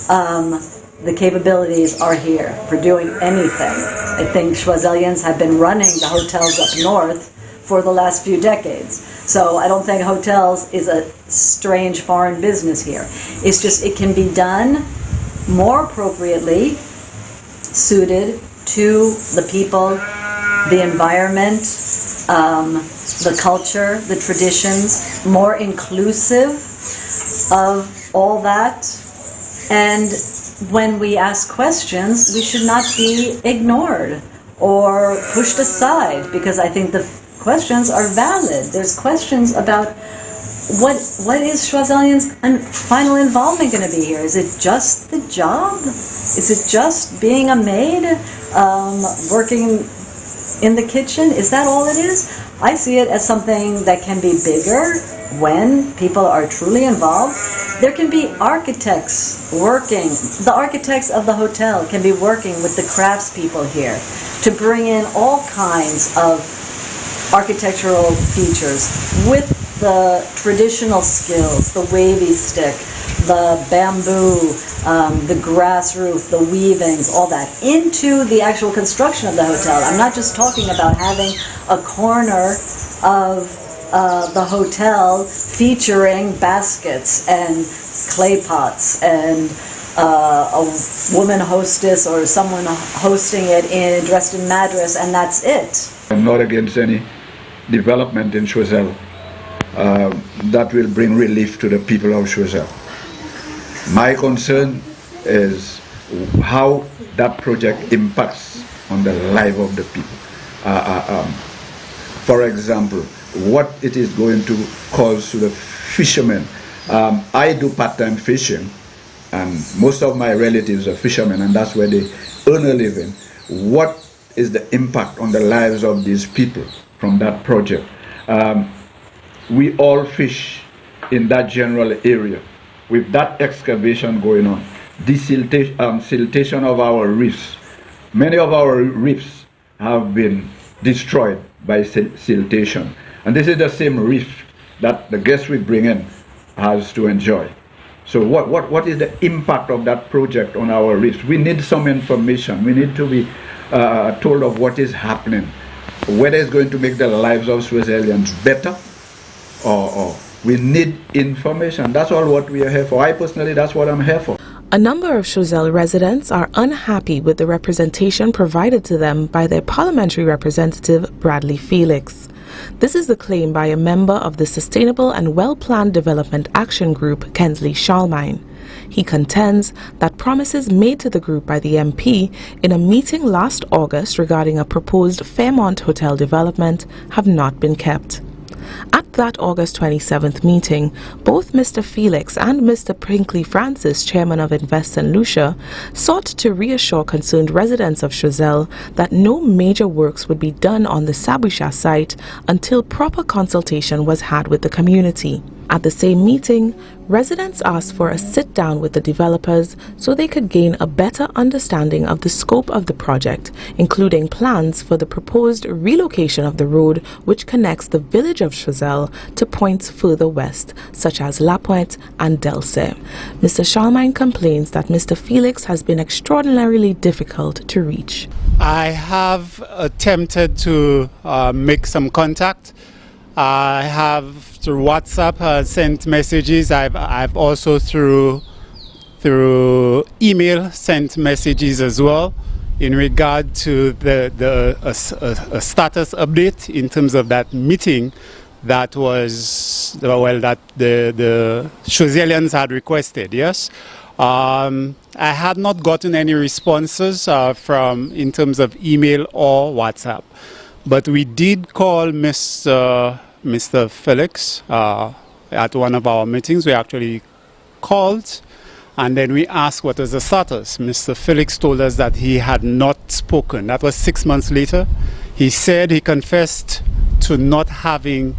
The capabilities are here for doing anything. I think Choiseulians have been running the hotels up north for the last few decades. So I don't think hotels is a strange foreign business here. It's just it can be done more appropriately, suited to the people, the environment, the culture, the traditions, more inclusive of all that. And when we ask questions, we should not be ignored or pushed aside, because I think the questions are valid. There's questions about what is Choiseulians' final involvement going to be here? Is it just the job? Is it just being a maid, working in the kitchen? Is that all it is? I see it as something that can be bigger when people are truly involved. There can be architects working. The architects of the hotel can be working with the craftspeople here to bring in all kinds of architectural features with the traditional skills, the wavy stick, the bamboo, the grass roof, the weavings, all that, into the actual construction of the hotel. I'm not just talking about having a corner of the hotel featuring baskets and clay pots and a woman hostess or someone hosting it dressed in madras, and that's it. I'm not against any development in Choiseul that will bring relief to the people of Choiseul. My concern is how that project impacts on the life of the people. For example, what it is going to cause to the fishermen. I do part-time fishing, and most of my relatives are fishermen, and that's where they earn a living. What is the impact on the lives of these people from that project? We all fish in that general area. With that excavation going on, siltation of our reefs. Many of our reefs have been destroyed by siltation. And this is the same reef that the guests we bring in has to enjoy. So what is the impact of that project on our reefs? We need some information. We need to be told of what is happening, whether it's going to make the lives of Swazians better or we need information. That's all what we are here for. I personally, that's what I'm here for. A number of Choiseul residents are unhappy with the representation provided to them by their parliamentary representative, Bradley Felix. This is the claim by a member of the Sustainable and Well-Planned Development Action Group, Kensley Schalmine. He contends that promises made to the group by the MP in a meeting last August regarding a proposed Fairmont Hotel development have not been kept. At that August 27th meeting, both Mr. Felix and Mr. Pinkley Francis, chairman of Invest St. Lucia, sought to reassure concerned residents of Choiseul that no major works would be done on the Sabusha site until proper consultation was had with the community. At the same meeting, residents asked for a sit-down with the developers so they could gain a better understanding of the scope of the project, including plans for the proposed relocation of the road which connects the village of Choiseul to points further west, such as La Pointe and Delse. Mr. Schalmine complains that Mr. Felix has been extraordinarily difficult to reach. I have attempted to make some contact. I have through WhatsApp sent messages. I've also through email sent messages as well in regard to a status update in terms of that meeting that was that the Choiselians had requested. Yes, I had not gotten any responses from in terms of email or WhatsApp. But we did call Mr. Felix at one of our meetings. We actually called and then we asked what was the status. Mr. Felix told us that he had not spoken. That was 6 months later. He said he confessed to not having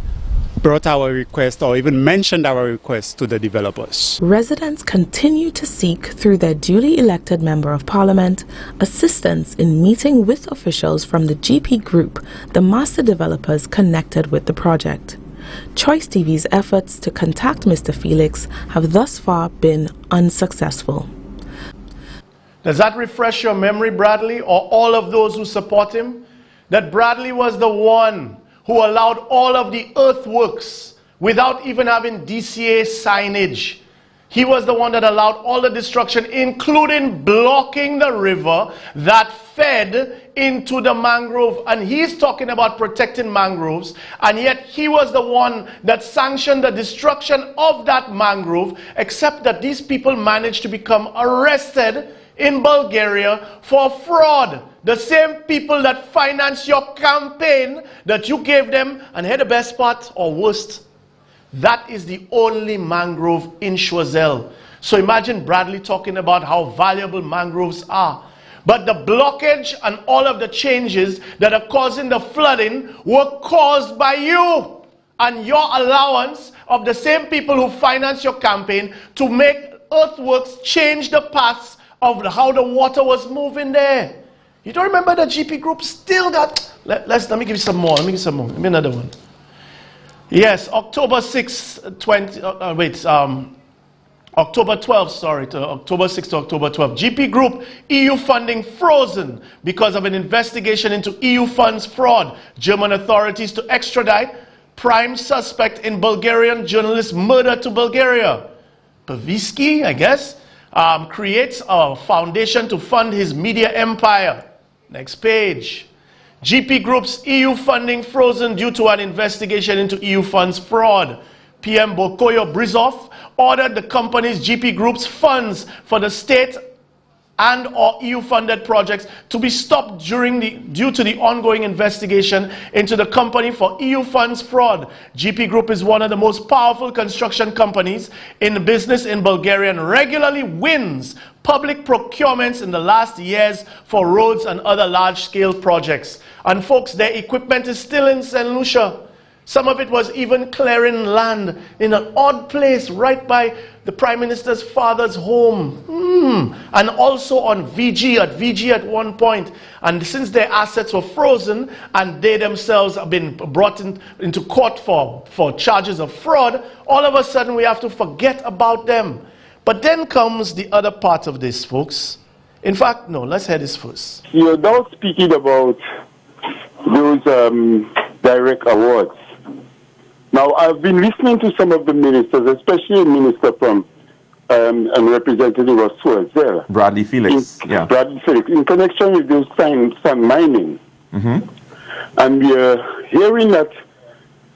brought our request or even mentioned our request to the developers. Residents continue to seek, through their duly elected Member of Parliament, assistance in meeting with officials from the GP Group, the master developers connected with the project. Choice TV's efforts to contact Mr. Felix have thus far been unsuccessful. Does that refresh your memory, Bradley, or all of those who support him? That Bradley was the one who allowed all of the earthworks without even having DCA signage. He was the one that allowed all the destruction, including blocking the river that fed into the mangrove. And he's talking about protecting mangroves, and yet he was the one that sanctioned the destruction of that mangrove, except that these people managed to become arrested in Bulgaria for fraud. The same people that finance your campaign that you gave them, and here the best part or worst, that is the only mangrove in Choiseul. So imagine Bradley talking about how valuable mangroves are. But the blockage and all of the changes that are causing the flooding were caused by you and your allowance of the same people who finance your campaign to make earthworks change the paths of how the water was moving there. You don't remember the GP Group still got... Let me give you some more. Let me another one. Yes, October 6, October 12, sorry, to October 6 to October 12. GP Group, EU funding frozen because of an investigation into EU funds fraud. German authorities to extradite prime suspect in Bulgarian journalist murder to Bulgaria. Pavisky, I guess, creates a foundation to fund his media empire. Next page. GP Group's EU funding frozen due to an investigation into EU funds fraud. PM Bokoyo Brizoff ordered the company's GP Group's funds for the state and or EU-funded projects to be stopped due to the ongoing investigation into the company for EU funds fraud. GP Group is one of the most powerful construction companies in the business in Bulgaria and regularly wins public procurements in the last years for roads and other large-scale projects. And folks, their equipment is still in St. Lucia. Some of it was even clearing land in an odd place right by the Prime Minister's father's home. And also on VG at one point. And since their assets were frozen and they themselves have been brought into court for charges of fraud, all of a sudden we have to forget about them. But then comes the other part of this, folks. In fact, no, let's hear this first. You're now speaking about those direct awards. Now, I've been listening to some of the ministers, especially a minister from and representative of Swazelle. Bradley Felix, Bradley Felix, in connection with those sand mining. And we are hearing that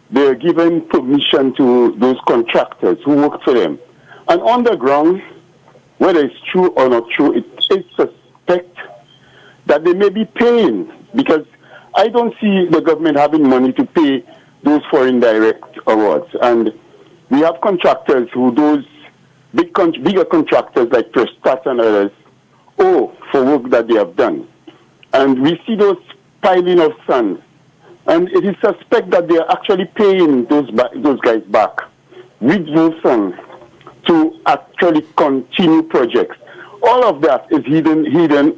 they're giving permission to those contractors who work for them. And on the ground, whether it's true or not true, it is suspect that they may be paying, because I don't see the government having money to pay those foreign direct awards. And we have contractors who, those bigger contractors like Prestat and others, owe for work that they have done. And we see those piling of sand. And it is suspect that they are actually paying those guys back with those funds to actually continue projects. All of that is hidden,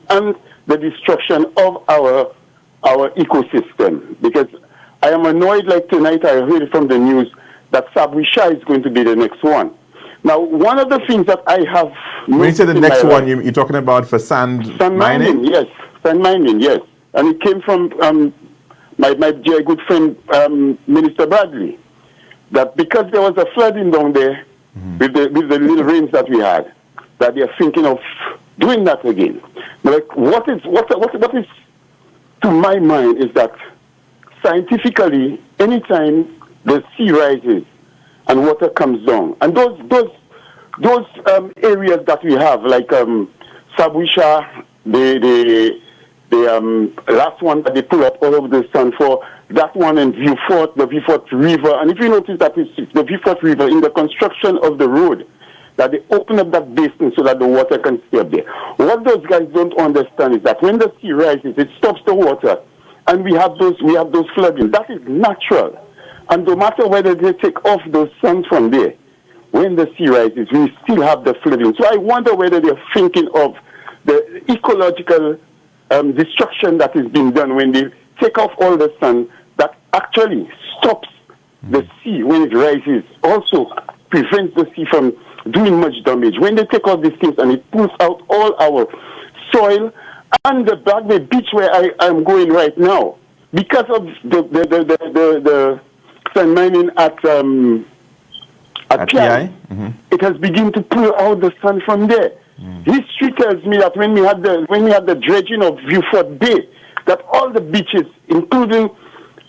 and the destruction of our ecosystem. Because I am annoyed, like tonight I heard from the news that Sabwisha is going to be the next one. Now, one of the things that I have... When you say the next one, you're talking about for sand mining? Yes, sand mining, yes. And it came from my dear good friend, Minister Bradley, that because there was a flooding down there with the little rains that we had, that they are thinking of doing that again. Like, what is to my mind is that scientifically, anytime the sea rises and water comes down, and those areas that we have, like Sabwisha, the last one that they pull up all over the sun for, that one in Vieux-Fort, the Vieux-Fort River, and if you notice that it's the Vieux-Fort River in the construction of the road, that they open up that basin so that the water can stay up there. What those guys don't understand is that when the sea rises, it stops the water, and we have those flooding. That is natural. And no matter whether they take off those sands from there, when the sea rises, we still have the flooding. So I wonder whether they're thinking of the ecological destruction that is being done when they take off all the sand that actually stops the sea when it rises, also prevents the sea from doing much damage. When they take off these things and it pulls out all our soil, and the Bagway beach where I'm going right now, because of the sand mining at PI, it has begun to pull out the sand from there. History tells me that when we had the dredging of Vieux-Fort Bay, that all the beaches, including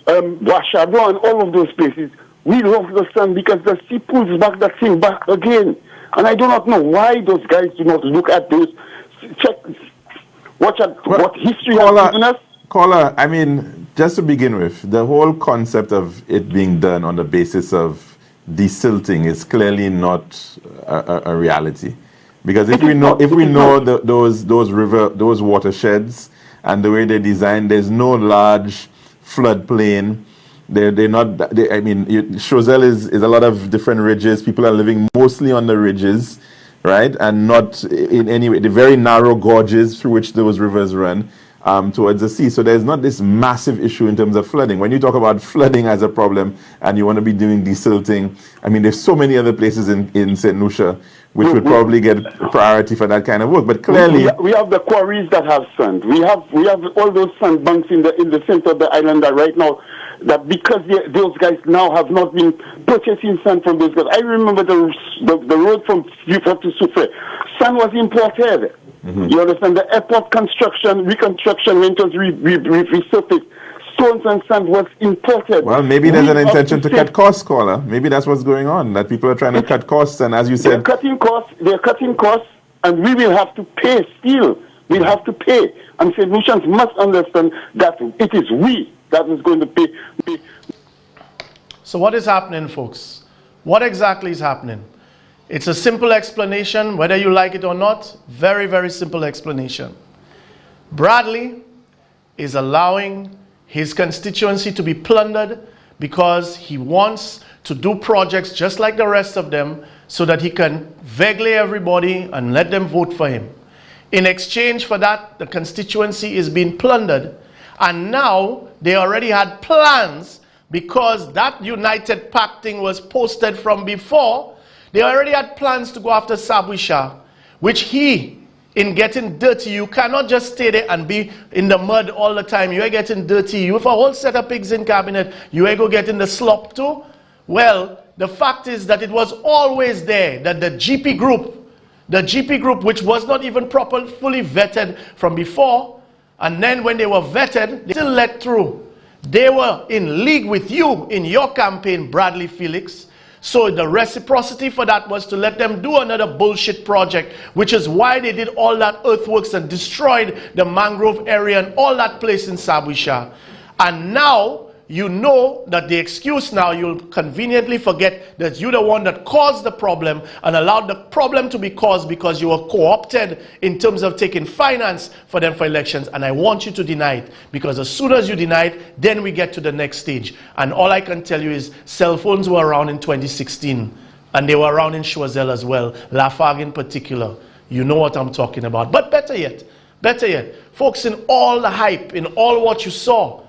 Washado and all of those places, we lost the sand because the sea pulls back that thing back again. And I do not know why those guys do not look at those. What history has given us. Caller, I mean, just to begin with, the whole concept of it being done on the basis of desilting is clearly not a reality. Because if we know those watersheds and the way they're designed, there's no large floodplain. I mean, Choiseul is a lot of different ridges. People are living mostly on the ridges, right? And not in any way, the very narrow gorges through which those rivers run towards the sea. So there's not this massive issue in terms of flooding. When you talk about flooding as a problem and you want to be doing desilting, I mean, there's so many other places in St. Lucia which would probably get priority for that kind of work. But clearly, we have the quarries that have sand. We have all those sand banks in the center of the island that right now, that because those guys now have not been purchasing sand from those guys. I remember the road from Vieux-Fort to Soufrière. Sand was imported. You understand? The airport reconstruction, when it was resurfaced, stones and sand was imported. Well, maybe there's an intention to cut costs, caller. Maybe that's what's going on, that people are trying to cut costs, and as you said... They're cutting costs, and we will have to pay still. We'll have to pay. And St. Lucians must understand that it is we that is going to pay. So what is happening, folks? What exactly is happening? It's a simple explanation, whether you like it or not. Very, very simple explanation. Bradley is allowing his constituency to be plundered because he wants to do projects just like the rest of them so that he can vegle everybody and let them vote for him. In exchange for that, the constituency is being plundered, and now they already had plans because that United Pact thing was posted from before. They already had plans to go after Sabwisha, which he, in getting dirty, you cannot just stay there and be in the mud all the time. You are getting dirty. You have a whole set of pigs in cabinet. You are go get in the slop too. Well, the fact is that it was always there that the GP group, which was not even properly fully vetted from before, and then when they were vetted, they still let through. They were in league with you in your campaign, Bradley Felix. So the reciprocity for that was to let them do another bullshit project, which is why they did all that earthworks and destroyed the mangrove area and all that place in Sabwisha. And now, you know that the excuse now, you'll conveniently forget that you're the one that caused the problem and allowed the problem to be caused because you were co-opted in terms of taking finance for them for elections. And I want you to deny it, because as soon as you deny it, then we get to the next stage. And all I can tell you is cell phones were around in 2016, and they were around in Choiseul as well, Lafargue in particular. You know what I'm talking about. But better yet, folks, in all the hype, in all what you saw,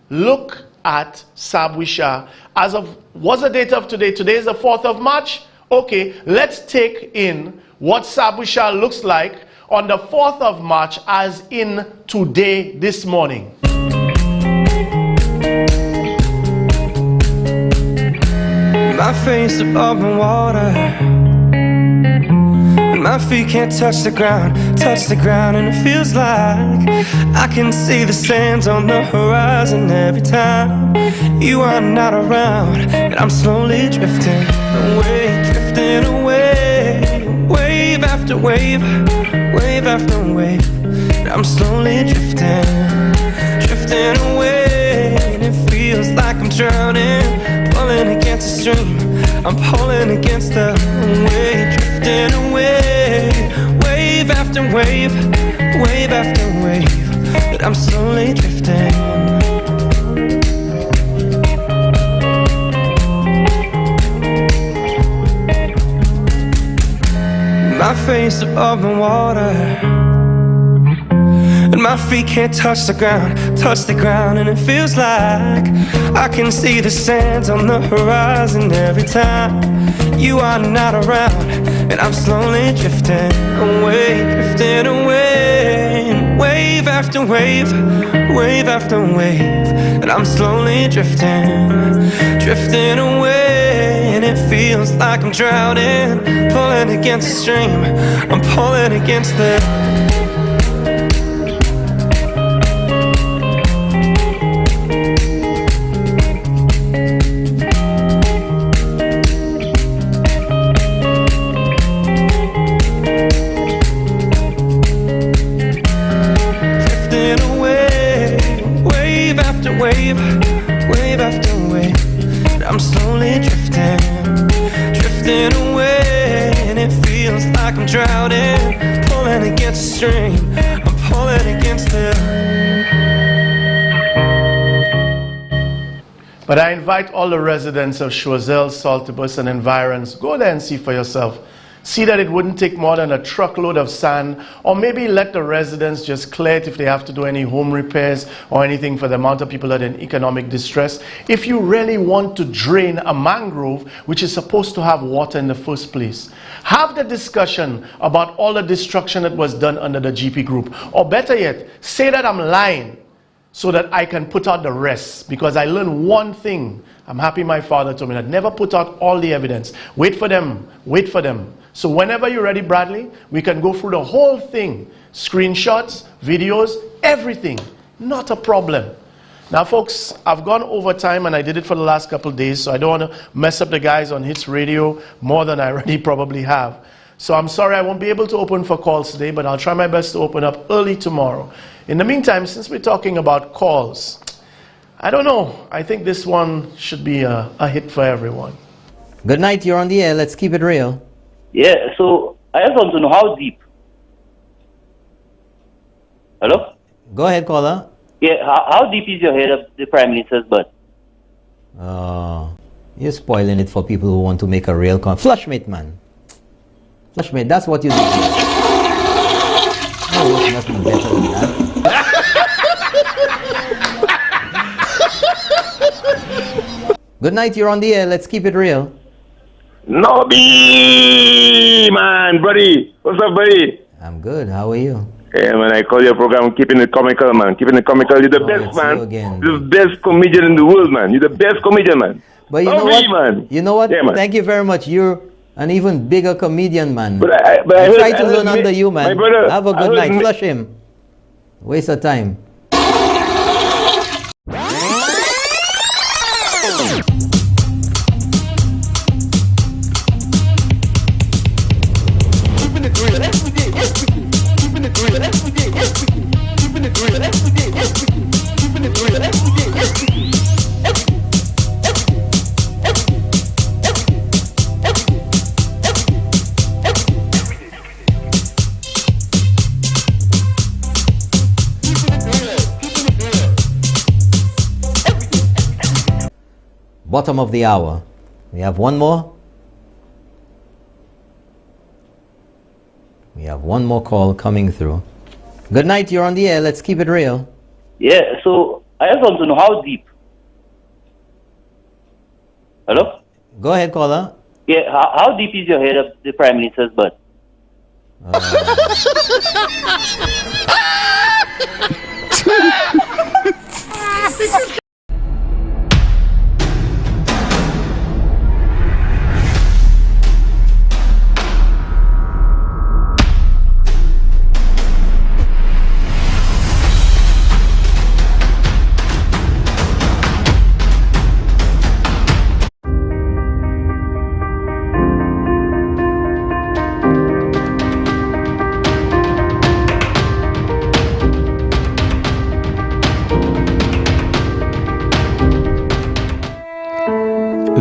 look at Sabwisha. As of, what's the date of today? Today is the 4th of March. Okay, let's take in what Sabwisha looks like on the 4th of March as in today, this morning. My face above the water, my feet can't touch the ground, and it feels like I can see the sands on the horizon every time you are not around, and I'm slowly drifting away, wave after wave, wave after wave, and I'm slowly drifting away, and it feels like I'm drowning, pulling against the stream, I'm pulling against the wave, drifting away, wave after wave, wave after wave, but I'm slowly drifting. My face above the water, and my feet can't touch the ground, and it feels like I can see the sands on the horizon every time you are not around, and I'm slowly drifting away, and wave after wave, wave after wave, and I'm slowly drifting away, and it feels like I'm drowning, pulling against the stream, I'm pulling against the wave after wave, I'm slowly drifting away, and it feels like I'm drowning, pulling against the stream, I'm pulling against the... But I invite all the residents of Choiseul, Saltibus and environs, go there and see for yourself. See that it wouldn't take more than a truckload of sand, or maybe let the residents just clear it if they have to do any home repairs or anything for the amount of people that are in economic distress. If you really want to drain a mangrove, which is supposed to have water in the first place, have the discussion about all the destruction that was done under the GP group. Or better yet, say that I'm lying so that I can put out the rest, because I learned one thing. I'm happy my father told me that. Never put out all the evidence. Wait for them. Wait for them. So whenever you're ready, Bradley, we can go through the whole thing. Screenshots, videos, everything. Not a problem. Now, folks, I've gone over time, and I did it for the last couple of days, so I don't want to mess up the guys on Hits Radio more than I already probably have. So I'm sorry I won't be able to open for calls today, but I'll try my best to open up early tomorrow. In the meantime, since we're talking about calls, I don't know. I think this one should be a hit for everyone. Good night, you're on the air. Let's keep it real. Yeah, so I just want to know how deep. Hello? Go ahead, caller. Yeah, how deep is your head of the Prime Minister's butt? You're spoiling it for people who want to make a real Flushmate, man. Flushmate, that's what you do. Oh, there's nothing better than that. Good night, you're on the air. Let's keep it real. Nobby, man, buddy. What's up, buddy? I'm good. How are you? Yeah, man, I call your program Keeping It Comical, man. Keeping It Comical. You're the best, man. You're the best comedian in the world, man. You're the best comedian, man. But you know what? Man. You know what? Yeah, man. Thank you very much. You're an even bigger comedian, man. But I try to learn under you, man. Brother, have a good night. Flush him. Waste of time. Bottom of the hour. We have one more. We have one more call coming through. Good night, you're on the air. Let's keep it real. Yeah, so I just want to know how deep. Hello? Go ahead, caller. Yeah, how deep is your head of the Prime Minister's butt?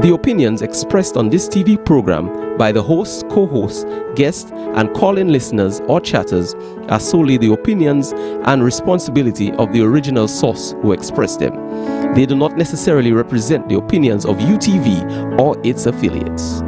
The opinions expressed on this TV program by the host, co-host, guest, and call-in listeners or chatters are solely the opinions and responsibility of the original source who expressed them. They do not necessarily represent the opinions of UTV or its affiliates.